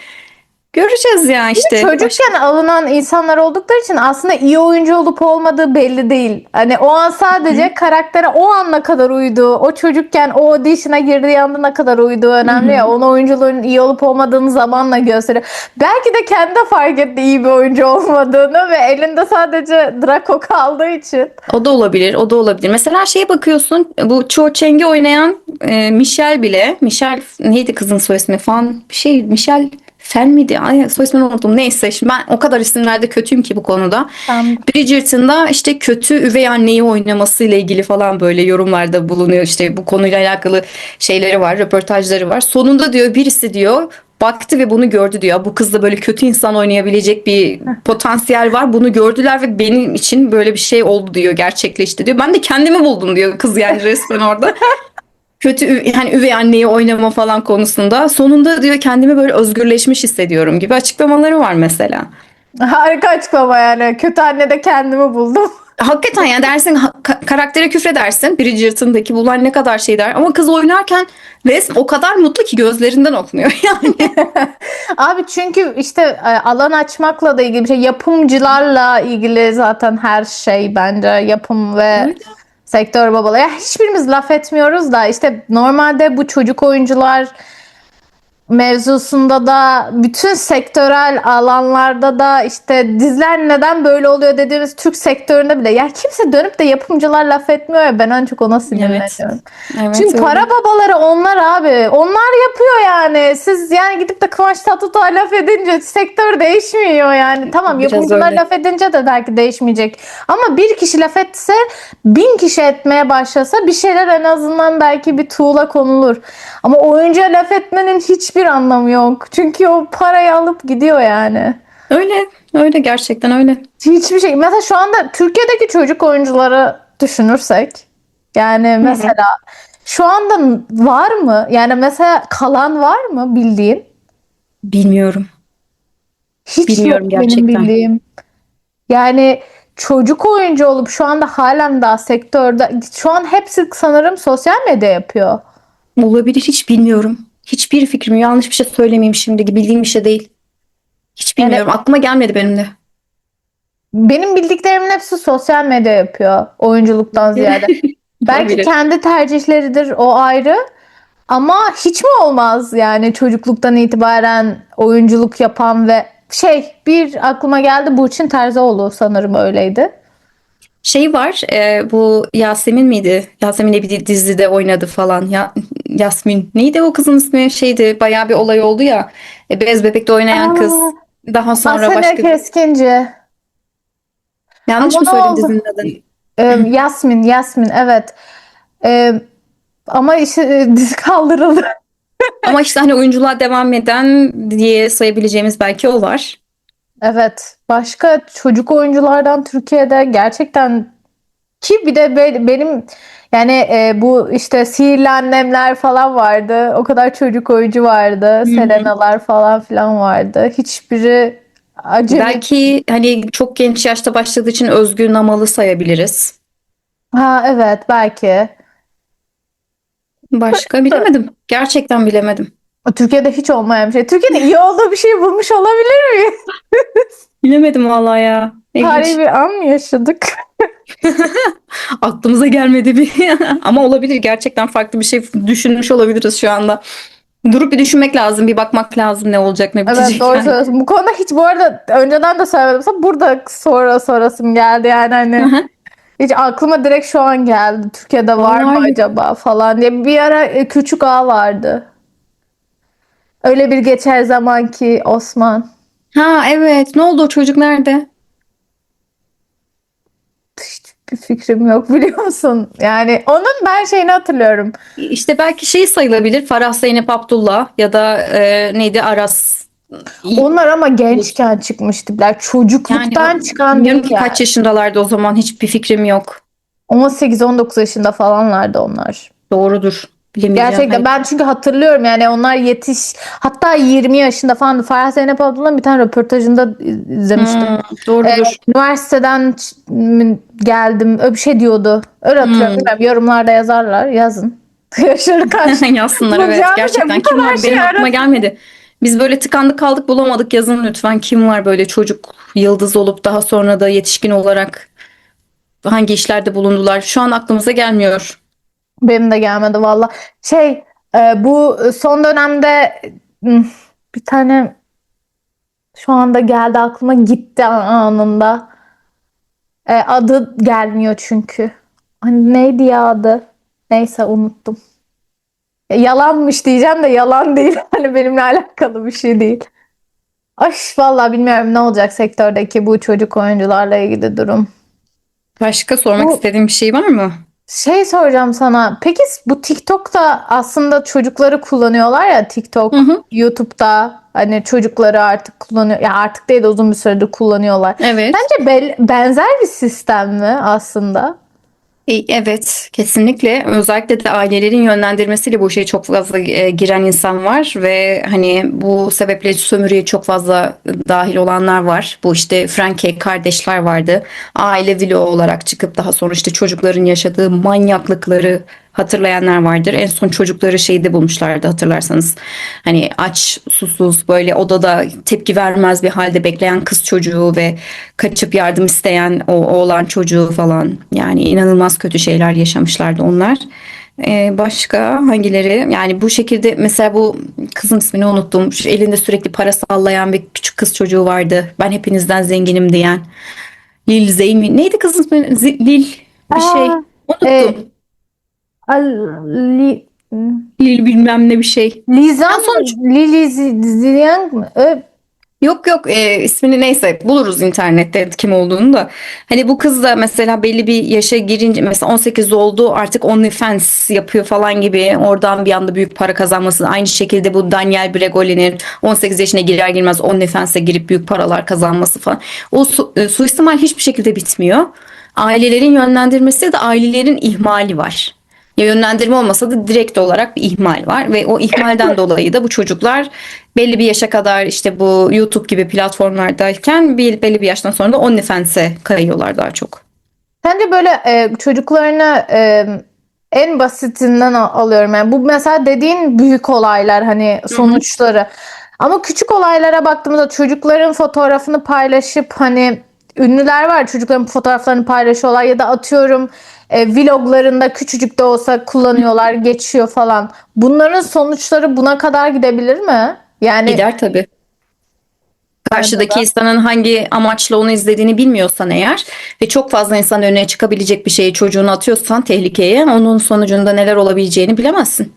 Speaker 2: Göreceğiz ya işte. Başka.
Speaker 1: Çocukken alınan insanlar oldukları için aslında iyi oyuncu olup olmadığı belli değil. Hani o an sadece karaktere o an ne kadar uyduğu, o çocukken o audition'a girdiği anda ne kadar uyduğu
Speaker 2: Hı
Speaker 1: önemli ya.
Speaker 2: hı.
Speaker 1: Onun oyunculuğunun iyi olup olmadığını zamanla gösteriyor. Belki de kendi de fark etti iyi bir oyuncu olmadığını ve elinde sadece Draco kaldığı için.
Speaker 2: O da olabilir, o da olabilir. Mesela şeye bakıyorsun, bu Cho Chang'i oynayan Michelle bile, Michelle neydi kızın soy ismi falan, bir şey, Michelle Fen miydi? Ay, soy ismini unuttum. Neyse, şimdi ben o kadar isimlerde kötüyüm ki bu konuda.
Speaker 1: Tam
Speaker 2: Bridgerton'da işte kötü üvey anneyi oynaması ile ilgili falan böyle yorumlarda bulunuyor. İşte bu konuyla alakalı şeyleri var, röportajları var. Sonunda diyor birisi diyor baktı ve bunu gördü diyor. Bu kızda böyle kötü insan oynayabilecek bir potansiyel var. Bunu gördüler ve benim için böyle bir şey oldu diyor, gerçekleşti diyor. Ben de kendimi buldum diyor kız yani resmen orada. Kötü yani üvey anneyi oynama falan konusunda. Sonunda diyor kendimi böyle özgürleşmiş hissediyorum gibi açıklamaları var mesela.
Speaker 1: harika açıklama yani. Kötü annede kendimi buldum.
Speaker 2: Hakikaten yani dersin karaktere küfredersin. Bridgerton'daki bulan ne kadar şey der. Ama kız oynarken resmen o kadar mutlu ki gözlerinden okunuyor yani.
Speaker 1: Abi çünkü işte alan açmakla da ilgili bir şey. Yapımcılarla ilgili zaten her şey bence yapım ve
Speaker 2: Öyle.
Speaker 1: sektör babaları. Ya hiçbirimiz laf etmiyoruz da işte normalde bu çocuk oyuncular mevzusunda da bütün sektörel alanlarda da işte diziler neden böyle oluyor dediğimiz Türk sektöründe bile ya kimse dönüp de yapımcılar laf etmiyor ya ben en çok ona
Speaker 2: Evet.
Speaker 1: sinirleniyorum.
Speaker 2: Evet
Speaker 1: Çünkü para
Speaker 2: öyle.
Speaker 1: babaları onlar abi. Onlar yapıyor yani. Siz yani gidip de Kıvanç Tatlıtuğ'a laf edince sektör değişmiyor yani. Tamam
Speaker 2: Biraz
Speaker 1: yapımcılar
Speaker 2: öyle.
Speaker 1: laf edince de belki değişmeyecek. Ama bir kişi laf etse 1000 kişi etmeye başlasa bir şeyler en azından belki bir tuğla konulur. Ama oyuncuya laf etmenin hiçbir anlamı yok. Çünkü o parayı alıp gidiyor yani.
Speaker 2: Öyle. Öyle gerçekten öyle.
Speaker 1: Hiçbir şey. Mesela şu anda Türkiye'deki çocuk oyuncuları düşünürsek yani
Speaker 2: Hı hı.
Speaker 1: mesela şu anda var mı? Yani mesela kalan var mı bildiğin?
Speaker 2: Bilmiyorum.
Speaker 1: Hiç
Speaker 2: Bilmiyorum
Speaker 1: yok benim
Speaker 2: gerçekten.
Speaker 1: bildiğim. Yani çocuk oyuncu olup şu anda halen daha sektörde şu an hepsi sanırım sosyal medya yapıyor.
Speaker 2: Olabilir, hiç bilmiyorum. Hiçbir fikrim yok. Yanlış bir şey söylemeyeyim şimdi. Bildiğim bir şey değil. Hiç
Speaker 1: Yani
Speaker 2: bilmiyorum. Aklıma gelmedi benim de.
Speaker 1: benim bildiklerimin hepsi sosyal medya yapıyor oyunculuktan ziyade. Belki
Speaker 2: Olabilir.
Speaker 1: kendi tercihleridir o ayrı. Ama hiç mi olmaz yani çocukluktan itibaren oyunculuk yapan ve bir aklıma geldi Burçin Terzioğlu sanırım öyleydi.
Speaker 2: Şey var, bu Yasemin miydi? Yasemin'le bir dizide oynadı falan. Yasmin. Neydi o kızın ismi? Şeydi, bayağı bir olay oldu ya. Bez Bebek'te oynayan kız.
Speaker 1: Aa,
Speaker 2: Daha sonra
Speaker 1: Asena
Speaker 2: başka bir...
Speaker 1: Keskinci.
Speaker 2: Yanlış
Speaker 1: Ama
Speaker 2: mı
Speaker 1: ne
Speaker 2: söyledim
Speaker 1: oldu?
Speaker 2: dizinin adını?
Speaker 1: Yasmin evet. Ee, ama işte dizi kaldırıldı.
Speaker 2: Ama işte hani oyunculuğa devam eden diye sayabileceğimiz belki o var.
Speaker 1: Evet. Başka çocuk oyunculardan Türkiye'de gerçekten ki bir de benim yani bu işte Sihirli Annemler falan vardı. O kadar çocuk oyuncu vardı.
Speaker 2: Hı hı.
Speaker 1: Selena'lar falan filan vardı. Hiçbiri acemi.
Speaker 2: Belki hani çok genç yaşta başladığı için Özgür Namalı sayabiliriz.
Speaker 1: Ha evet belki.
Speaker 2: Başka bilemedim. Gerçekten bilemedim.
Speaker 1: Türkiye'de hiç olmayan bir şey. Türkiye'nin iyi olduğu bir şey bulmuş olabilir mi?
Speaker 2: Bilemedim vallahi ya.
Speaker 1: Tarihi
Speaker 2: İlginç.
Speaker 1: bir an mı yaşadık?
Speaker 2: Aklımıza gelmedi bir ama olabilir, gerçekten farklı bir şey düşünmüş olabiliriz şu anda. Durup bir düşünmek lazım, bir bakmak lazım ne olacak ne
Speaker 1: Evet,
Speaker 2: bitecek
Speaker 1: doğru
Speaker 2: yani.
Speaker 1: söylüyorsun. Bu konuda hiç, bu arada önceden de söylemedim. Mesela burada sorasım geldi yani,
Speaker 2: Hı
Speaker 1: hani
Speaker 2: hı.
Speaker 1: hiç aklıma direkt şu an geldi. Türkiye'de var mı
Speaker 2: Vallahi
Speaker 1: acaba falan diye. Bir ara Küçük Ağa vardı. Öyle bir geçer zamanki Osman.
Speaker 2: ha evet, ne oldu, o çocuk nerede?
Speaker 1: Hiçbir fikrim yok, biliyor musun? Yani onun ben şeyini hatırlıyorum.
Speaker 2: İşte belki şey sayılabilir, Farah Zeynep Abdullah ya da neydi, Aras
Speaker 1: Onlar ama
Speaker 2: Bulut.
Speaker 1: gençken çıkmış tipler.
Speaker 2: Yani
Speaker 1: Çocukluktan çıkan
Speaker 2: bilmiyorum
Speaker 1: değil
Speaker 2: ki kaç
Speaker 1: yani.
Speaker 2: yaşındalardı o zaman, hiçbir fikrim yok.
Speaker 1: 18-19 yaşında falanlardı onlar.
Speaker 2: Doğrudur. Bilemeyeceğim.
Speaker 1: Gerçekten
Speaker 2: Hani
Speaker 1: ben çünkü hatırlıyorum yani, onlar hatta 20 yaşında falan. Farah Zeynep Abdullah'ın bir tane röportajında izlemiştim.
Speaker 2: doğrudur.
Speaker 1: Üniversiteden geldim, öyle bir şey diyordu. Öyle hatırlıyorum.
Speaker 2: Hmm.
Speaker 1: Bilmiyorum, yorumlarda yazarlar, yazın. Yaşları kaç
Speaker 2: Yazsınlar, evet.
Speaker 1: bulacağımız şey,
Speaker 2: Gerçekten
Speaker 1: bu
Speaker 2: kim
Speaker 1: kadar
Speaker 2: var?
Speaker 1: şey
Speaker 2: Benim aklıma
Speaker 1: arasında.
Speaker 2: gelmedi. Biz böyle tıkandık kaldık, bulamadık. Yazın lütfen, kim var böyle çocuk yıldız olup daha sonra da yetişkin olarak hangi işlerde bulundular? Şu an aklımıza gelmiyor.
Speaker 1: Benim de gelmedi valla. Şey, bu son dönemde hmm, bir tane şu anda geldi, aklıma gitti anında. Adı gelmiyor çünkü. Hani neydi ya adı? Neyse, unuttum. Yalanmış diyeceğim de yalan değil. Hani benimle alakalı bir şey değil. Ay vallahi bilmiyorum ne olacak sektördeki bu çocuk oyuncularla ilgili durum.
Speaker 2: Başka sormak
Speaker 1: Bu
Speaker 2: istediğin bir şey var mı?
Speaker 1: şey soracağım sana. Peki bu TikTok'ta aslında çocukları kullanıyorlar ya,
Speaker 2: Hı
Speaker 1: TikTok,
Speaker 2: hı.
Speaker 1: YouTube'da hani çocukları artık kullanıyor. Ya artık değil de uzun bir süredir kullanıyorlar.
Speaker 2: Evet.
Speaker 1: Sence benzer bir sistem mi aslında?
Speaker 2: Evet, kesinlikle. Özellikle de ailelerin yönlendirmesiyle bu işe çok fazla giren insan var ve hani bu sebeple sömürüye çok fazla dahil olanlar var. Bu işte Franke kardeşler vardı. Aile vlogu olarak çıkıp daha sonra işte çocukların yaşadığı manyaklıkları hatırlayanlar vardır. En son çocukları şeyde bulmuşlardı, hatırlarsanız. Hani aç, susuz, böyle odada tepki vermez bir halde bekleyen kız çocuğu ve kaçıp yardım isteyen o oğlan çocuğu falan. Yani inanılmaz kötü şeyler yaşamışlardı onlar. Başka hangileri? Yani bu şekilde mesela bu kızın ismini unuttum. Şu elinde sürekli para sallayan bir küçük kız çocuğu vardı. Ben hepinizden zenginim diyen. Lil Zeyn mi? Neydi kızın ismi? Lil bir
Speaker 1: Aa,
Speaker 2: şey. Unuttum.
Speaker 1: e, Ali,
Speaker 2: Lil bilmem ne bir şey. Ya
Speaker 1: Lizan mı?
Speaker 2: sonuç
Speaker 1: Lili Ziyang mı?
Speaker 2: yok yok, ismini neyse buluruz internette kim olduğunu da. Hani bu kız da mesela belli bir yaşa girince, mesela 18 oldu artık OnlyFans yapıyor falan gibi, oradan bir anda büyük para kazanması. Aynı şekilde bu Daniel Bregoli'nin 18 yaşına girer girmez OnlyFans'e girip büyük paralar kazanması falan. O suistimal hiçbir şekilde bitmiyor. Ailelerin yönlendirmesi de ailelerin ihmali var. Ya yönlendirme olmasa da direkt olarak bir ihmal var ve o ihmalden dolayı da bu çocuklar belli bir yaşa kadar işte bu YouTube gibi platformlardayken belli bir yaştan sonra da OnlyFans'e kayıyorlar daha çok.
Speaker 1: Sence böyle çocuklarını en basitinden alıyorum. Yani bu mesela dediğin büyük olaylar, hani
Speaker 2: Hı hı.
Speaker 1: sonuçları. Ama küçük olaylara baktığımızda çocukların fotoğrafını paylaşıp, hani ünlüler var çocukların fotoğraflarını paylaşıyorlar ya da atıyorum vloglarında küçücük de olsa kullanıyorlar, geçiyor falan. Bunların sonuçları buna kadar gidebilir mi? Yani
Speaker 2: Gider tabii.
Speaker 1: bence
Speaker 2: Karşıdaki
Speaker 1: de.
Speaker 2: insanın hangi amaçla onu izlediğini bilmiyorsan eğer ve çok fazla insan önüne çıkabilecek bir şeyi çocuğunu atıyorsan tehlikeye, onun sonucunda neler olabileceğini bilemezsin.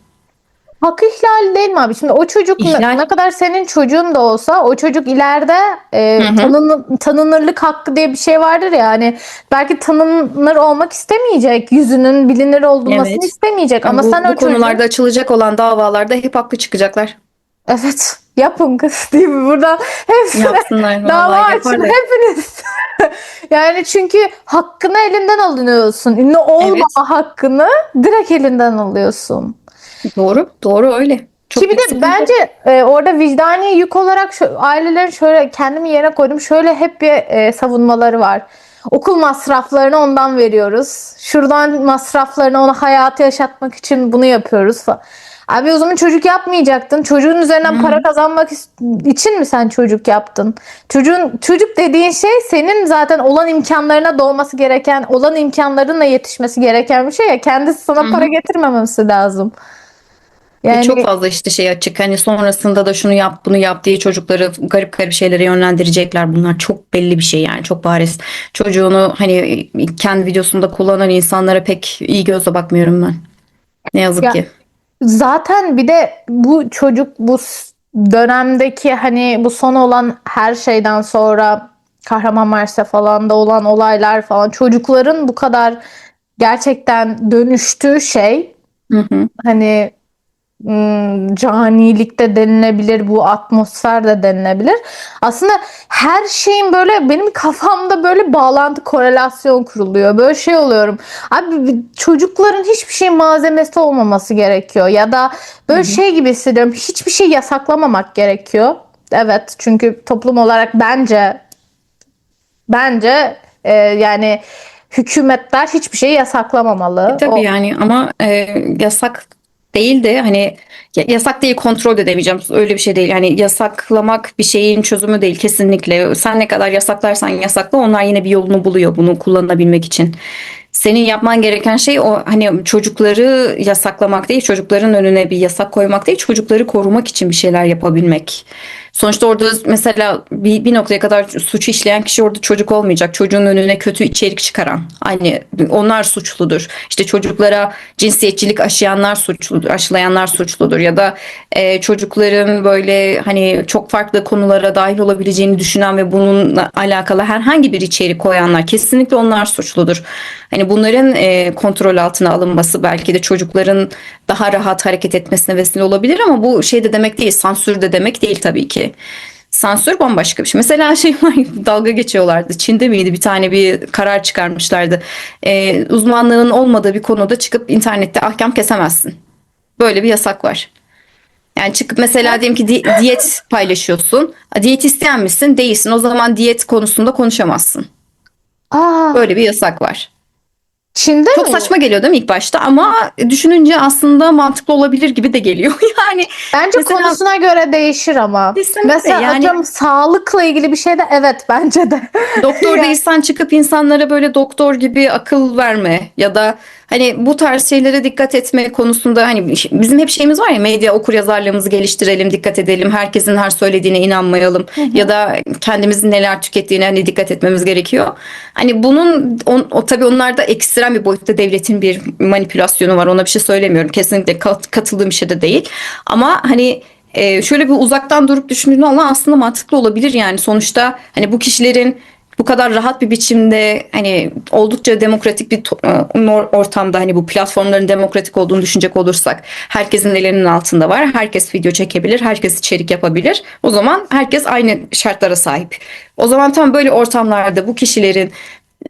Speaker 1: Hak ihlali değil mi abi? Şimdi o çocuk
Speaker 2: İhlal.
Speaker 1: ne kadar senin çocuğun da olsa, o çocuk ileride
Speaker 2: Hı hı.
Speaker 1: tanınırlık hakkı diye bir şey vardır ya. Hani belki tanınır olmak istemeyecek, yüzünün bilinir olmasını
Speaker 2: Evet.
Speaker 1: istemeyecek, ama
Speaker 2: Bu,
Speaker 1: sen
Speaker 2: bu
Speaker 1: o çocuğu
Speaker 2: konularda açılacak olan davalarda hep haklı çıkacaklar.
Speaker 1: evet yapın kız değil mi? Buradan hepsine
Speaker 2: Yapsınlar,
Speaker 1: dava
Speaker 2: vallahi
Speaker 1: açın
Speaker 2: yaparlar.
Speaker 1: hepiniz. Yani çünkü hakkını elinden alıyorsun. Ünlü olma
Speaker 2: Evet.
Speaker 1: hakkını direkt elinden alıyorsun.
Speaker 2: Doğru. Doğru öyle.
Speaker 1: Ki
Speaker 2: Çok
Speaker 1: bir
Speaker 2: büyük
Speaker 1: de
Speaker 2: sıkıntı.
Speaker 1: bence orada vicdani yük olarak ailelerin, şöyle kendimi yerine koydum. Şöyle hep bir savunmaları var. Okul masraflarını ondan veriyoruz. Şuradan masraflarını, ona hayatı yaşatmak için bunu yapıyoruz falan. Abi o zaman çocuk yapmayacaktın. Çocuğun üzerinden para
Speaker 2: Hı.
Speaker 1: kazanmak için mi sen çocuk yaptın? Çocuk dediğin şey senin zaten olan imkanlarına doğması gereken, olan imkanlarınla yetişmesi gereken bir şey ya. Kendisi
Speaker 2: Hı
Speaker 1: sana para
Speaker 2: hı.
Speaker 1: getirmemesi lazım.
Speaker 2: Ve çok
Speaker 1: Yani
Speaker 2: fazla işte şey açık. Hani sonrasında da şunu yap, bunu yap diye çocukları garip garip şeylere yönlendirecekler. Bunlar çok belli bir şey yani, çok bariz. Çocuğunu hani kendi videosunda kullanan insanlara pek iyi gözle bakmıyorum ben. Ne yazık
Speaker 1: ya
Speaker 2: ki.
Speaker 1: zaten bir de bu çocuk dönemdeki hani bu son olan her şeyden sonra Kahramanmaraş'ta falan da olan olaylar falan çocukların bu kadar gerçekten dönüştüğü şey
Speaker 2: Hı hı.
Speaker 1: hani canilik de denilebilir, bu atmosfer de denilebilir. Aslında her şeyin böyle benim kafamda böyle bağlantı, korelasyon kuruluyor. Böyle şey oluyorum. Abi çocukların hiçbir şey malzemesi olmaması gerekiyor ya da
Speaker 2: Hı
Speaker 1: böyle
Speaker 2: hı.
Speaker 1: şey gibi hissediyorum. Hiçbir şey yasaklamamak gerekiyor. Evet, çünkü toplum olarak bence yani hükümetler hiçbir şeyi yasaklamamalı.
Speaker 2: Tabii yani, ama yasak değil de hani yasak değil, kontrol de demeyeceğim, öyle bir şey değil. Yani yasaklamak bir şeyin çözümü değil kesinlikle. Sen ne kadar yasaklarsan yasakla, onlar yine bir yolunu buluyor bunu kullanabilmek için. Senin yapman gereken şey o, hani çocukları yasaklamak değil, çocukların önüne bir yasak koymak değil, çocukları korumak için bir şeyler yapabilmek. Sonuçta orada mesela bir noktaya kadar suçu işleyen kişi orada çocuk olmayacak. Çocuğun önüne kötü içerik çıkaran. Hani onlar suçludur. İşte çocuklara cinsiyetçilik aşıyanlar suçludur, aşılayanlar suçludur. Ya da çocukların böyle hani çok farklı konulara dahil olabileceğini düşünen ve bununla alakalı herhangi bir içerik koyanlar, kesinlikle onlar suçludur. Hani bunların kontrol altına alınması belki de çocukların daha rahat hareket etmesine vesile olabilir, ama bu şey de demek değil, sansür de demek değil tabii ki. Sansür bambaşka bir şey. Mesela şey var, dalga geçiyorlardı. Çin'de miydi, bir tane bir karar çıkarmışlardı. Uzmanlığın olmadığı bir konuda çıkıp internette ahkam kesemezsin. Böyle bir yasak var. Yani çıkıp mesela diyelim ki diyet paylaşıyorsun. Diyet isteyen misin? Değilsin. O zaman diyet konusunda konuşamazsın.
Speaker 1: Aa,
Speaker 2: Böyle bir yasak var.
Speaker 1: Çin'de
Speaker 2: Çok
Speaker 1: mi?
Speaker 2: saçma geliyor değil mi ilk başta, ama düşününce aslında mantıklı olabilir gibi de geliyor. Yani
Speaker 1: Bence
Speaker 2: mesela
Speaker 1: konusuna göre değişir ama.
Speaker 2: kesinlikle
Speaker 1: Mesela
Speaker 2: yani,
Speaker 1: atıyorum sağlıkla ilgili bir şey de evet bence de.
Speaker 2: doktor
Speaker 1: Yani,
Speaker 2: değilsen çıkıp insanlara böyle doktor gibi akıl verme ya da hani bu tarz şeylere dikkat etme konusunda, hani bizim hep şeyimiz var ya, medya okuryazarlığımızı geliştirelim, dikkat edelim, herkesin her söylediğine inanmayalım
Speaker 1: hı
Speaker 2: ya
Speaker 1: hı.
Speaker 2: da kendimizin neler tükettiğine hani dikkat etmemiz gerekiyor. Hani bunun o tabii onlarda ekstrem bir boyutta devletin bir manipülasyonu var, ona bir şey söylemiyorum, kesinlikle katıldığım bir şey de değil, ama hani şöyle bir uzaktan durup düşündüğünde Allah aslında mantıklı olabilir yani. Sonuçta hani bu kişilerin bu kadar rahat bir biçimde, hani oldukça demokratik bir ortamda, hani bu platformların demokratik olduğunu düşünecek olursak, herkesin elinin altında var. Herkes video çekebilir, herkes içerik yapabilir. O zaman herkes aynı şartlara sahip. O zaman tam böyle ortamlarda bu kişilerin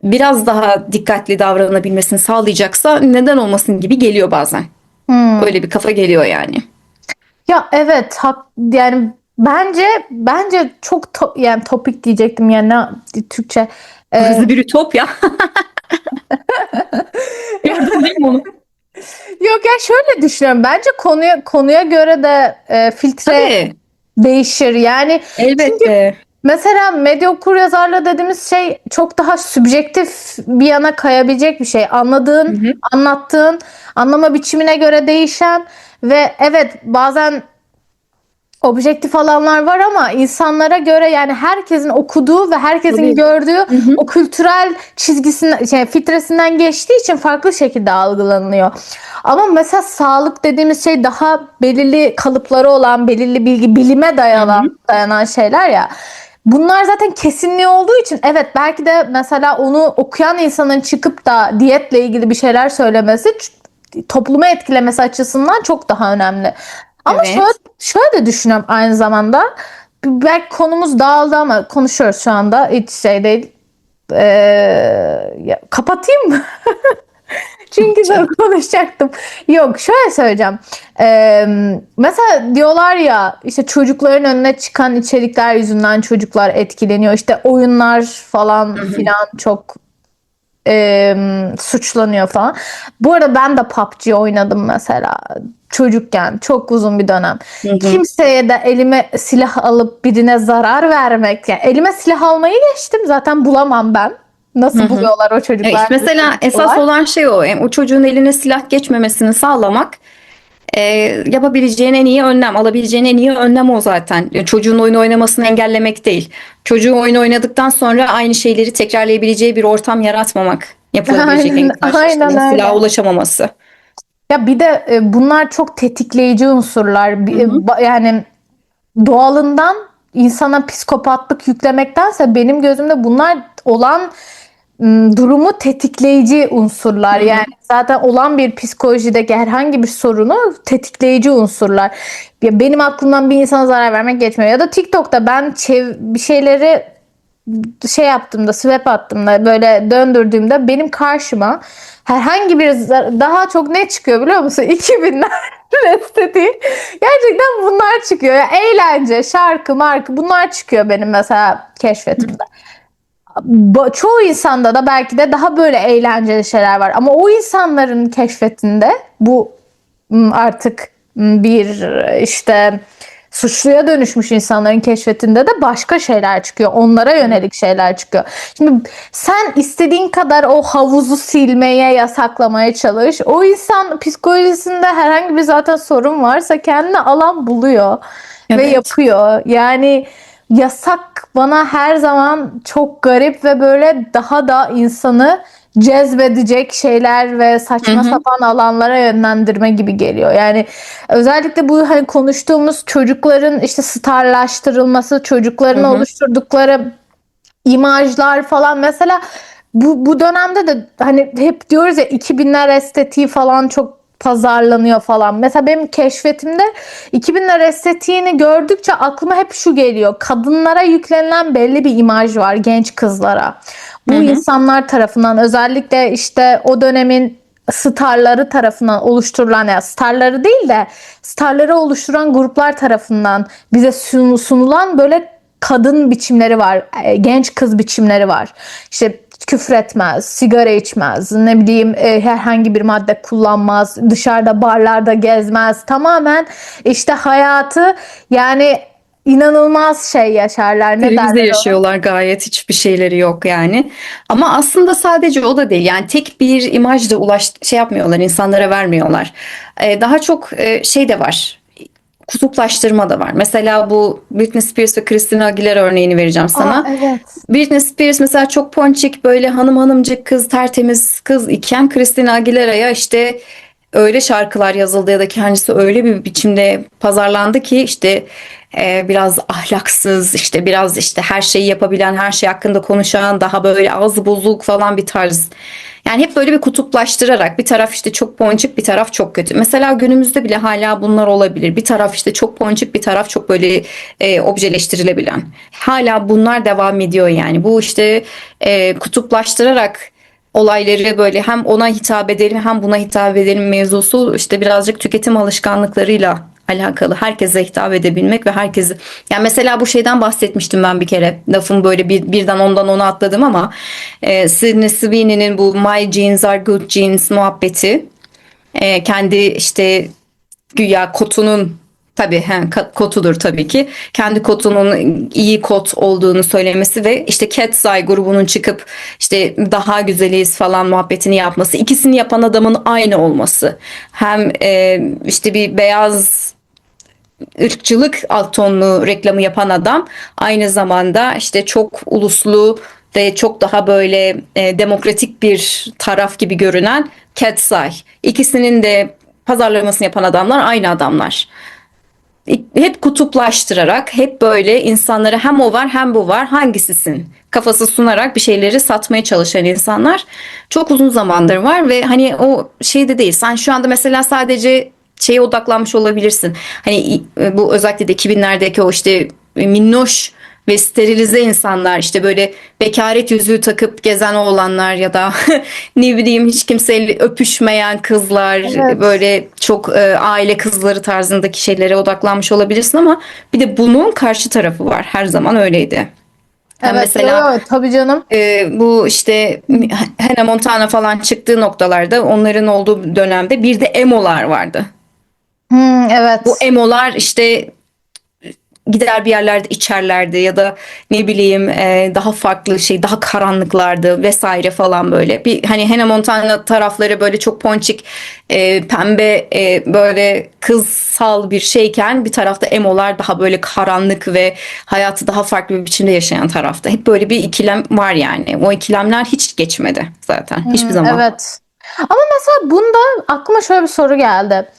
Speaker 2: biraz daha dikkatli davranabilmesini sağlayacaksa neden olmasın gibi geliyor bazen.
Speaker 1: Hmm.
Speaker 2: Öyle bir kafa geliyor yani.
Speaker 1: Ya evet yani bence çok yani topik diyecektim yani Türkçe. Ee,
Speaker 2: Burası bir ütopya. Gördün değil mi onu?
Speaker 1: Yok ya şöyle düşünüyorum. Bence konuya göre de filtre
Speaker 2: Tabii.
Speaker 1: değişir. Yani çünkü
Speaker 2: Elbette.
Speaker 1: mesela medya okuryazarlığı dediğimiz şey çok daha sübjektif bir yana kayabilecek bir şey.
Speaker 2: Hı
Speaker 1: Anladığın,
Speaker 2: hı.
Speaker 1: anlattığın, anlama biçimine göre değişen ve evet bazen objektif alanlar var ama insanlara göre yani herkesin okuduğu ve herkesin
Speaker 2: Tabii.
Speaker 1: gördüğü
Speaker 2: Hı hı.
Speaker 1: o kültürel çizgisinden, filtresinden geçtiği için farklı şekilde algılanıyor. Ama mesela sağlık dediğimiz şey daha belirli kalıpları olan, belirli bilgi, bilime
Speaker 2: Hı hı.
Speaker 1: dayanan şeyler ya. Bunlar zaten kesinliği olduğu için evet belki de mesela onu okuyan insanın çıkıp da diyetle ilgili bir şeyler söylemesi toplumu etkilemesi açısından çok daha önemli. Ama
Speaker 2: Evet.
Speaker 1: şöyle de düşünüyorum aynı zamanda. Belki konumuz dağıldı ama konuşuyoruz şu anda. Hiç şey değil. Kapatayım mı? Çünkü de
Speaker 2: Canım.
Speaker 1: konuşacaktım. Yok şöyle söyleyeceğim. Mesela diyorlar ya işte çocukların önüne çıkan içerikler yüzünden çocuklar etkileniyor. İşte oyunlar falan
Speaker 2: Hı hı.
Speaker 1: filan çok suçlanıyor falan. Bu arada ben de PUBG oynadım mesela çocukken çok uzun bir dönem.
Speaker 2: Hı hı.
Speaker 1: Kimseye de elime silah alıp birine zarar vermek yani elime silah almayı geçtim zaten bulamam ben.
Speaker 2: Hı
Speaker 1: Nasıl
Speaker 2: hı.
Speaker 1: buluyorlar o çocuklar?
Speaker 2: İşte mesela esas olan şey o. O çocuğun eline silah geçmemesini sağlamak. e, yapabileceğin en iyi önlem, alabileceğin en iyi önlem o zaten. Çocuğun oyun oynamasını engellemek değil. Çocuğun oyun oynadıktan sonra aynı şeyleri tekrarlayabileceği bir ortam yaratmamak. Yapılabilecek en
Speaker 1: Aynen,
Speaker 2: güzel şey işte
Speaker 1: aynen
Speaker 2: silaha
Speaker 1: öyle.
Speaker 2: ulaşamaması.
Speaker 1: Ya bir de bunlar çok tetikleyici unsurlar.
Speaker 2: Hı hı.
Speaker 1: Yani doğalından insana psikopatlık yüklemektense benim gözümde bunlar olan durumu tetikleyici unsurlar.
Speaker 2: Hı hı.
Speaker 1: Yani zaten olan bir psikolojideki herhangi bir sorunu tetikleyici unsurlar. Ya benim aklımdan bir insana zarar vermek geçmiyor. Ya da TikTok'ta ben bir şeyleri şey yaptığımda, swap attığımda, böyle döndürdüğümde benim karşıma herhangi bir daha çok ne çıkıyor biliyor musun? 2000'ler estetiği. Gerçekten bunlar çıkıyor. Ya eğlence, şarkı, markı bunlar çıkıyor benim mesela keşfetimde. Çoğu insanda da belki de daha böyle eğlenceli şeyler var. Ama o insanların keşfetinde bu artık bir işte suçluya dönüşmüş insanların keşfetinde de başka şeyler çıkıyor. Onlara yönelik şeyler çıkıyor. Şimdi sen istediğin kadar o havuzu silmeye, yasaklamaya çalış. O insan psikolojisinde herhangi bir zaten sorun varsa kendine alan buluyor ve
Speaker 2: Evet.
Speaker 1: yapıyor. Yani yasak bana her zaman çok garip ve böyle daha da insanı cezbedecek şeyler ve
Speaker 2: Hı
Speaker 1: saçma
Speaker 2: hı.
Speaker 1: sapan alanlara yönlendirme gibi geliyor. Yani özellikle bu hani konuştuğumuz çocukların işte starlaştırılması,
Speaker 2: Hı
Speaker 1: çocukların
Speaker 2: hı.
Speaker 1: oluşturdukları imajlar falan mesela bu dönemde de hani hep diyoruz ya 2000'ler estetiği falan çok pazarlanıyor falan. Mesela benim keşfetimde 2000'ler estetiğini gördükçe aklıma hep şu geliyor. Kadınlara yüklenilen belli bir imaj var genç kızlara.
Speaker 2: Hı
Speaker 1: Bu
Speaker 2: hı.
Speaker 1: insanlar tarafından özellikle işte o dönemin starları tarafından oluşturulan ya starları değil de starları oluşturan gruplar tarafından bize sunulan böyle kadın biçimleri var, genç kız biçimleri var. İşte küfür etmez, sigara içmez, ne bileyim herhangi bir madde kullanmaz, dışarıda barlarda gezmez. Tamamen işte hayatı yani inanılmaz şey yaşarlar. Ne
Speaker 2: Elimizde
Speaker 1: derler ona?
Speaker 2: yaşıyorlar gayet hiçbir şeyleri yok yani. Ama aslında sadece o da değil. Yani tek bir imaj da şey yapmıyorlar, insanlara vermiyorlar. Daha çok şey de var. Kutuplaştırma da var. Mesela bu Britney Spears ve Christina Aguilera örneğini vereceğim
Speaker 1: Aa,
Speaker 2: sana.
Speaker 1: evet.
Speaker 2: Britney Spears mesela çok ponçik böyle hanım hanımcık kız tertemiz kız iken Christina Aguilera'ya işte öyle şarkılar yazıldı ya da kendisi öyle bir biçimde pazarlandı ki işte biraz ahlaksız işte biraz işte her şeyi yapabilen her şey hakkında konuşan daha böyle ağzı bozuk falan bir tarz. Yani hep böyle bir kutuplaştırarak bir taraf işte çok ponçik bir taraf çok kötü. Mesela günümüzde bile hala bunlar olabilir. Bir taraf işte çok ponçik bir taraf çok böyle objeleştirilebilen. Hala bunlar devam ediyor yani. Bu işte kutuplaştırarak olayları böyle hem ona hitap edelim hem buna hitap edelim mevzusu işte birazcık tüketim alışkanlıklarıyla alakalı. Herkese hitap edebilmek ve herkesi yani mesela bu şeyden bahsetmiştim ben bir kere. Lafın böyle birden ondan ona atladım ama Sydney Sweeney'nin bu My Jeans Are Good Jeans muhabbeti kendi işte güya kotunun tabii kotudur tabii ki. Kendi kotunun iyi kot olduğunu söylemesi ve işte Cat's Eye grubunun çıkıp işte daha güzeliyiz falan muhabbetini yapması. İkisini yapan adamın aynı olması. Hem işte bir beyaz ırkçılık alt tonlu reklamı yapan adam aynı zamanda işte çok uluslu ve çok daha böyle demokratik bir taraf gibi görünen Cat's Eye. İkisinin de pazarlamasını yapan adamlar aynı adamlar. Hep kutuplaştırarak, hep böyle insanlara hem o var hem bu var hangisisin kafası sunarak bir şeyleri satmaya çalışan insanlar çok uzun zamandır var ve hani o şeyde değil. Sen şu anda mesela sadece şeye odaklanmış olabilirsin. Hani bu özellikle de 2000'lerdeki o işte minnoş ve sterilize insanlar işte böyle bekaret yüzüğü takıp gezen oğlanlar ya da ne bileyim hiç kimseyle öpüşmeyen kızlar
Speaker 1: Evet.
Speaker 2: böyle çok aile kızları tarzındaki şeylere odaklanmış olabilirsin ama bir de bunun karşı tarafı var. Her zaman öyleydi. Yani
Speaker 1: Evet, yo
Speaker 2: mesela
Speaker 1: yo tabii canım.
Speaker 2: bu işte Hannah Montana falan çıktığı noktalarda onların olduğu dönemde bir de emolar vardı. Bu
Speaker 1: Evet.
Speaker 2: emolar işte gider bir yerlerde içerlerdi ya da ne bileyim daha farklı şey, daha karanlıklardı vesaire falan böyle. Bir hani Hannah Montana tarafları böyle çok ponçik, pembe, böyle kızsal bir şeyken bir tarafta emolar daha böyle karanlık ve hayatı daha farklı bir biçimde yaşayan tarafta. Hep böyle bir ikilem var yani. O ikilemler hiç geçmedi zaten hiçbir zaman.
Speaker 1: Evet. Ama mesela bunda aklıma şöyle bir soru geldi.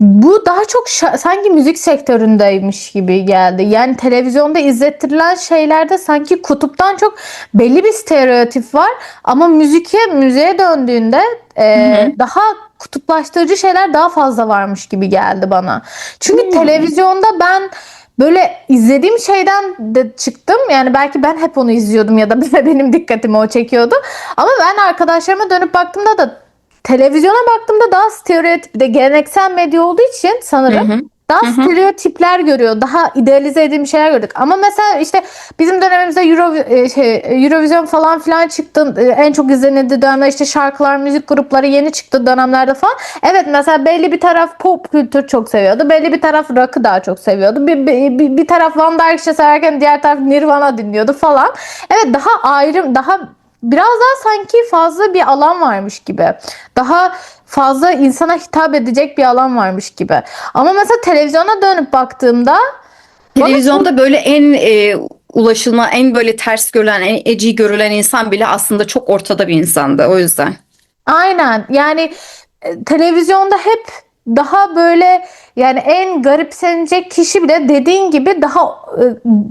Speaker 1: Bu daha çok sanki müzik sektöründeymiş gibi geldi. Yani televizyonda izlettirilen şeylerde sanki kutuptan çok belli bir stereotip var. Ama müziğe döndüğünde
Speaker 2: Hı hı.
Speaker 1: daha kutuplaştırıcı şeyler daha fazla varmış gibi geldi bana. Çünkü
Speaker 2: Hmm.
Speaker 1: televizyonda ben böyle izlediğim şeyden de çıktım. Yani belki ben hep onu izliyordum ya da benim dikkatimi o çekiyordu. Ama ben arkadaşlarıma dönüp baktığımda da televizyona baktığımda daha stereotip, bir de geleneksel medya olduğu için
Speaker 2: Hı
Speaker 1: sanırım
Speaker 2: hı.
Speaker 1: daha
Speaker 2: Hı hı.
Speaker 1: stereotipler görüyor. Daha idealize edilmiş şeyler gördük. Ama mesela işte bizim dönemimizde Eurovision falan filan çıktı. En çok izlenildiği dönemler işte şarkılar, müzik grupları yeni çıktı dönemlerde falan. Evet, mesela belli bir taraf pop kültür çok seviyordu. Belli bir taraf rock'ı daha çok seviyordu. Bir taraf One Direction severken diğer taraf Nirvana dinliyordu falan. Evet, daha ayrım, daha biraz daha sanki fazla bir alan varmış gibi. Daha fazla insana hitap edecek bir alan varmış gibi. Ama mesela televizyona dönüp baktığımda bana çok
Speaker 2: Televizyonda böyle en ulaşılma, en böyle ters görülen, en eci görülen insan bile aslında çok ortada bir insandı o yüzden.
Speaker 1: aynen yani televizyonda hep daha böyle, yani en garipsenecek kişi bile dediğin gibi daha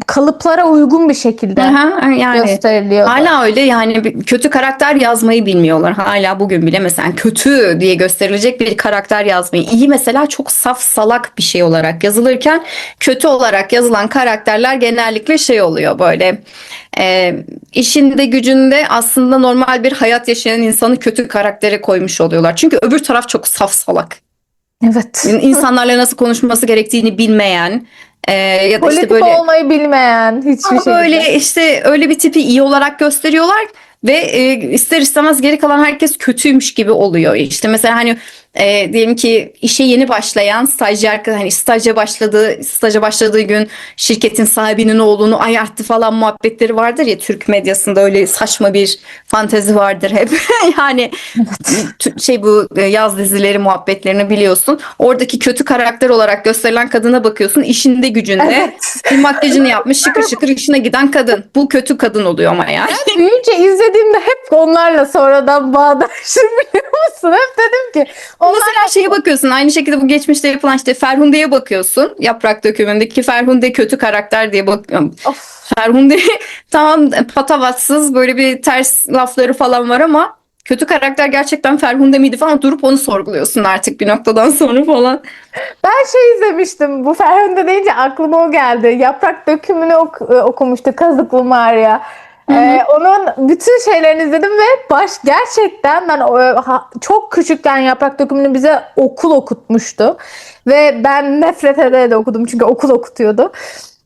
Speaker 1: kalıplara uygun bir şekilde
Speaker 2: Aha, yani
Speaker 1: gösteriliyordu.
Speaker 2: hala öyle yani kötü karakter yazmayı bilmiyorlar. Hala bugün bile mesela kötü diye gösterilecek bir karakter yazmayı. İyi mesela çok saf salak bir şey olarak yazılırken kötü olarak yazılan karakterler genellikle şey oluyor böyle e, işinde gücünde aslında normal bir hayat yaşayan insanı kötü karaktere koymuş oluyorlar. Çünkü öbür taraf çok saf salak.
Speaker 1: Evet.
Speaker 2: İnsanlarla nasıl konuşması gerektiğini bilmeyen ya da işte
Speaker 1: Politik
Speaker 2: böyle
Speaker 1: olmayı bilmeyen hiçbir
Speaker 2: ama
Speaker 1: şekilde.
Speaker 2: böyle işte öyle bir tipi iyi olarak gösteriyorlar ve ister istemez geri kalan herkes kötüymüş gibi oluyor. İşte mesela hani diyelim ki işe yeni başlayan stajyer, hani staja başladığı gün şirketin sahibinin oğlunu ayarttı falan muhabbetleri vardır ya, Türk medyasında öyle saçma bir fantezi vardır hep. Yani
Speaker 1: Evet.
Speaker 2: şey, bu yaz dizileri muhabbetlerini biliyorsun. Oradaki kötü karakter olarak gösterilen kadına bakıyorsun. İşinde gücünde
Speaker 1: Evet.
Speaker 2: bir makyajını yapmış, şıkır şıkır işine giden kadın. Bu kötü kadın oluyor ama yani.
Speaker 1: Ben büyüyünce izlediğimde hep onlarla sonradan bağdaştım, biliyor musun? Hep dedim ki onlar
Speaker 2: Mesela şeye bakıyorsun, aynı şekilde bu geçmişte yapılan işte Ferhunde'ye bakıyorsun. Yaprak Dökümü'ndeki Ferhunde kötü karakter diye bakıyorum.
Speaker 1: of.
Speaker 2: Ferhunde tamam, patavatsız, böyle bir ters lafları falan var ama kötü karakter gerçekten Ferhunde miydi falan, durup onu sorguluyorsun artık bir noktadan sonra falan.
Speaker 1: Ben şey izlemiştim. Bu Ferhunde deyince aklıma o geldi. Yaprak Dökümü'nü okumuştu Kazıklı Maria.
Speaker 2: Hı hı.
Speaker 1: Onun bütün şeylerini izledim ve gerçekten ben çok küçükken Yaprak Dökümü'nü bize okul okutmuştu. Ve ben nefret ederek okudum çünkü okul okutuyordu.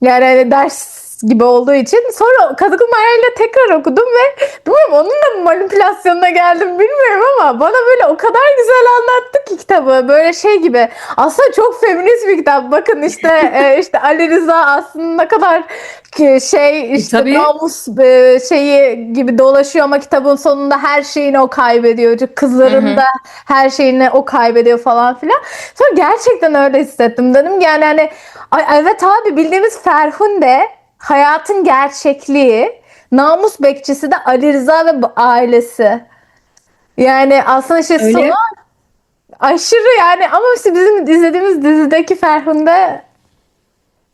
Speaker 1: Yani hani ders gibi olduğu için. Sonra Kazıklı Maria ile tekrar okudum ve bilmiyorum, onun da manipülasyonuna geldim bilmiyorum ama bana böyle o kadar güzel anlattı ki kitabı. Böyle şey gibi. Aslında çok feminist bir kitap. Bakın işte işte Ali Rıza aslında ne kadar şey, işte
Speaker 2: Tabii.
Speaker 1: namus şeyi gibi dolaşıyor ama kitabın sonunda her şeyini o kaybediyor. Çünkü
Speaker 2: Hı
Speaker 1: kızların da
Speaker 2: hı.
Speaker 1: her şeyini o kaybediyor falan filan. Sonra gerçekten öyle hissettim. Dedim yani hani ay, evet abi, bildiğimiz Ferhunde hayatın gerçekliği. Namus bekçisi de Ali Rıza ve ailesi. Yani aslında işte sonu
Speaker 2: Öyle.
Speaker 1: aşırı yani, ama işte bizim izlediğimiz dizideki Ferhunde,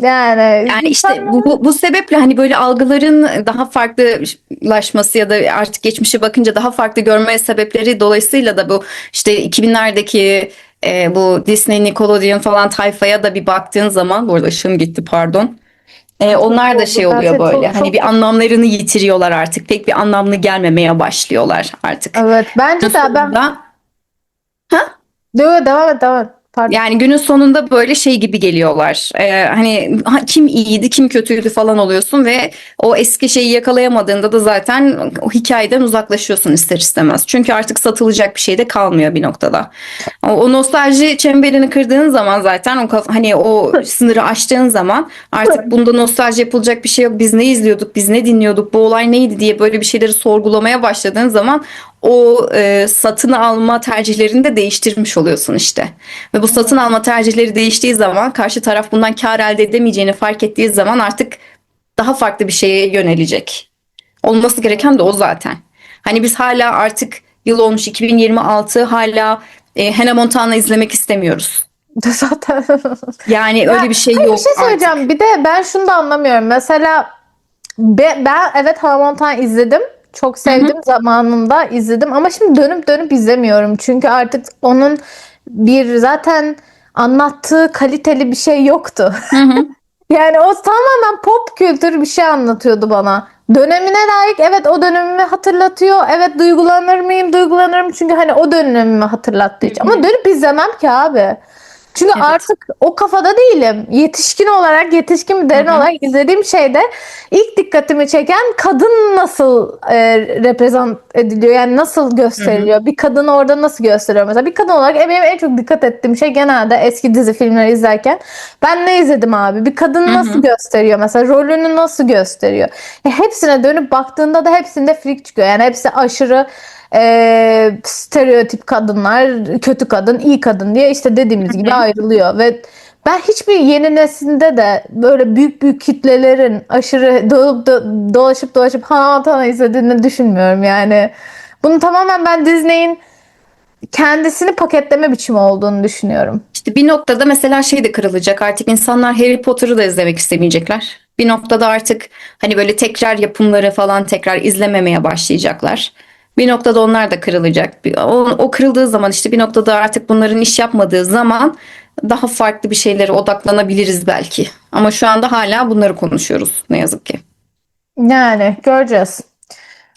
Speaker 1: yani
Speaker 2: Yani işte bu,
Speaker 1: insanların
Speaker 2: bu, bu sebeple hani böyle algıların daha farklılaşması ya da artık geçmişe bakınca daha farklı görme sebepleri dolayısıyla da bu işte 2000'lerdeki bu Disney, Nickelodeon falan tayfaya da bir baktığın zaman, bu arada ışığım gitti, pardon.
Speaker 1: çok
Speaker 2: Onlar da
Speaker 1: oldu.
Speaker 2: şey oluyor
Speaker 1: Gerçekten
Speaker 2: böyle,
Speaker 1: çok
Speaker 2: hani
Speaker 1: çok.
Speaker 2: bir anlamlarını yitiriyorlar artık, pek bir anlamlı gelmemeye başlıyorlar artık.
Speaker 1: Evet, bence de ben
Speaker 2: Sonunda ha?
Speaker 1: devam et, devam et. Pardon.
Speaker 2: Yani günün sonunda böyle şey gibi geliyorlar. Hani kim iyiydi, kim kötüydü falan oluyorsun ve o eski şeyi yakalayamadığında da zaten o hikayeden uzaklaşıyorsun ister istemez. Çünkü artık satılacak bir şey de kalmıyor bir noktada. O nostalji çemberini kırdığın zaman zaten hani o sınırı aştığın zaman artık bunda nostalji yapılacak bir şey yok. Biz ne izliyorduk, biz ne dinliyorduk, bu olay neydi diye böyle bir şeyleri sorgulamaya başladığın zaman o satın alma tercihlerini de değiştirmiş oluyorsun işte. Ve bu satın alma tercihleri değiştiği zaman karşı taraf bundan kar elde edemeyeceğini fark ettiği zaman artık daha farklı bir şeye yönelecek. Olması gereken de o zaten. Hani biz hala artık yıl olmuş 2026 hala Hannah Montana izlemek istemiyoruz.
Speaker 1: Zaten.
Speaker 2: Yani öyle bir şey
Speaker 1: Hayır, bir
Speaker 2: yok
Speaker 1: şey
Speaker 2: artık.
Speaker 1: söyleyeceğim. Bir de ben şunu da anlamıyorum. Mesela ben evet Hannah Montana izledim. Çok
Speaker 2: Hı hı,
Speaker 1: sevdim, zamanında izledim ama şimdi dönüp dönüp izlemiyorum. Çünkü artık onun bir zaten anlattığı kaliteli bir şey yoktu.
Speaker 2: hı hı.
Speaker 1: Yani o tamamen pop kültür bir şey anlatıyordu bana. Dönemine layık, evet, o dönemimi hatırlatıyor. Evet, duygulanır mıyım? Duygulanırım çünkü hani o dönemimi hatırlattığı için. Ama dönüp izlemem ki abi. Çünkü
Speaker 2: Evet.
Speaker 1: artık o kafada değilim. Yetişkin olarak, yetişkin bir
Speaker 2: Hı
Speaker 1: derin
Speaker 2: hı,
Speaker 1: olarak izlediğim şeyde ilk dikkatimi çeken kadın nasıl reprezent ediliyor? Yani nasıl
Speaker 2: hı hı,
Speaker 1: gösteriliyor? Bir kadını orada nasıl gösteriyor? Mesela bir kadın olarak benim en çok dikkat ettiğim şey genelde eski dizi filmleri izlerken ben ne izledim abi? Bir
Speaker 2: hı
Speaker 1: kadını nasıl
Speaker 2: hı.
Speaker 1: gösteriyor? Mesela rolünü nasıl gösteriyor? Hepsine dönüp baktığında da hepsinde frik çıkıyor. Yani hepsi aşırı stereotip kadınlar, kötü kadın, iyi kadın diye işte dediğimiz gibi ayrılıyor ve ben hiçbir yeni neslinde de böyle büyük büyük kitlelerin aşırı dolaşıp dolaşıp Hana izlediğini düşünmüyorum yani. Bunu tamamen ben Disney'in kendisini paketleme biçimi olduğunu düşünüyorum.
Speaker 2: İşte bir noktada mesela şey de kırılacak. Artık insanlar Harry Potter'ı da izlemek istemeyecekler. Bir noktada artık hani böyle tekrar yapımları falan tekrar izlememeye başlayacaklar. Bir noktada onlar da kırılacak. O kırıldığı zaman işte bir noktada artık bunların iş yapmadığı zaman daha farklı bir şeylere odaklanabiliriz belki. Ama şu anda hala bunları konuşuyoruz ne yazık ki.
Speaker 1: Yani göreceğiz.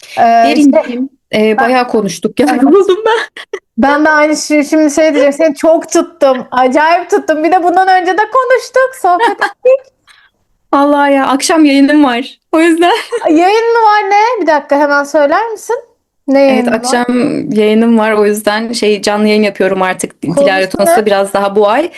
Speaker 1: Şey,
Speaker 2: Derinciğim, bayağı konuştuk ya.
Speaker 1: evet.
Speaker 2: Yoruldum ben.
Speaker 1: Ben de aynı şey, şimdi şey diyeceğim. Seni çok tuttum. Acayip tuttum. Bir de bundan önce de konuştuk. Sohbet ettik.
Speaker 2: Allah ya akşam yayınım var. O yüzden.
Speaker 1: Yayın mı var ne? Bir dakika, hemen söyler misin? Ne
Speaker 2: Evet
Speaker 1: yayın var?
Speaker 2: akşam yayınım var o yüzden şey canlı yayın yapıyorum artık Dilara
Speaker 1: Konusu ne?
Speaker 2: Tunas'la biraz daha bu ay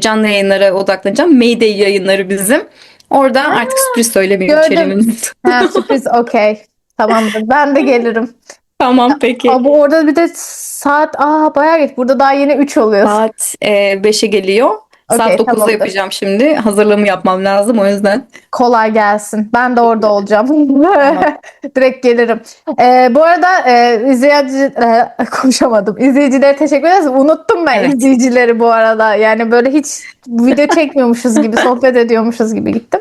Speaker 2: canlı yayınlara odaklanacağım. Mayday yayınları bizim. Orada
Speaker 1: Ha,
Speaker 2: artık sürpriz söylemeyeyim
Speaker 1: gördüm.
Speaker 2: içeriğini.
Speaker 1: Ha, sürpriz, okey. Tamamdır. Ben de gelirim.
Speaker 2: Tamam peki.
Speaker 1: Aa, bu orada bir de saat bayağı geç. Burada daha yeni 3 oluyor.
Speaker 2: Saat 5'e geliyor. Saat
Speaker 1: Okey,
Speaker 2: 9'da
Speaker 1: tamamdır.
Speaker 2: yapacağım şimdi. Hazırlığımı yapmam lazım o yüzden.
Speaker 1: Kolay gelsin. Ben de orada olacağım.
Speaker 2: Tamam.
Speaker 1: Direkt gelirim. Bu arada konuşamadım. İzleyicilere teşekkür ederiz. Unuttum ben
Speaker 2: Evet.
Speaker 1: izleyicileri bu arada. Yani böyle hiç video çekmiyormuşuz gibi, sohbet ediyormuşuz gibi gittim.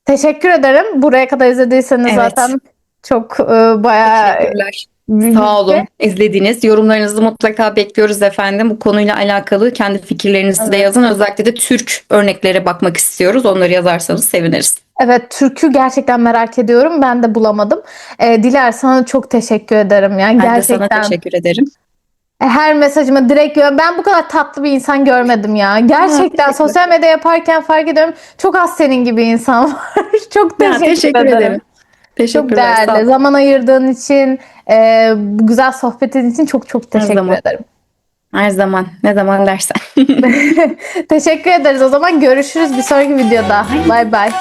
Speaker 1: Teşekkür ederim. Buraya kadar izlediyseniz
Speaker 2: Evet.
Speaker 1: zaten çok bayağı
Speaker 2: Teşekkürler.
Speaker 1: büyük
Speaker 2: Sağ
Speaker 1: bir şey.
Speaker 2: olun izlediğiniz. Yorumlarınızı mutlaka bekliyoruz efendim. Bu konuyla alakalı kendi fikirlerinizi de
Speaker 1: Evet.
Speaker 2: yazın. Özellikle de Türk örneklere bakmak istiyoruz. Onları yazarsanız seviniriz.
Speaker 1: Evet, türkü gerçekten merak ediyorum. Ben de bulamadım. Diler, sana çok teşekkür ederim. Yani
Speaker 2: Ben de sana
Speaker 1: gerçekten
Speaker 2: teşekkür ederim.
Speaker 1: her mesajıma direkt ben bu kadar tatlı bir insan görmedim ya.
Speaker 2: Ya,
Speaker 1: Gerçekten
Speaker 2: teşekkür,
Speaker 1: sosyal medya yaparken fark ediyorum. Çok az senin gibi insan var. Çok
Speaker 2: ya,
Speaker 1: teşekkür
Speaker 2: teşekkür
Speaker 1: ederim.
Speaker 2: ederim.
Speaker 1: Çok
Speaker 2: Teşekkürler. Sağ
Speaker 1: değerli.
Speaker 2: olun.
Speaker 1: Zaman ayırdığın için, bu güzel sohbetin için çok çok
Speaker 2: Her
Speaker 1: teşekkür
Speaker 2: zaman.
Speaker 1: ederim.
Speaker 2: Her zaman. Ne zaman dersen.
Speaker 1: Teşekkür ederiz. O zaman görüşürüz bir sonraki videoda. Bay bay.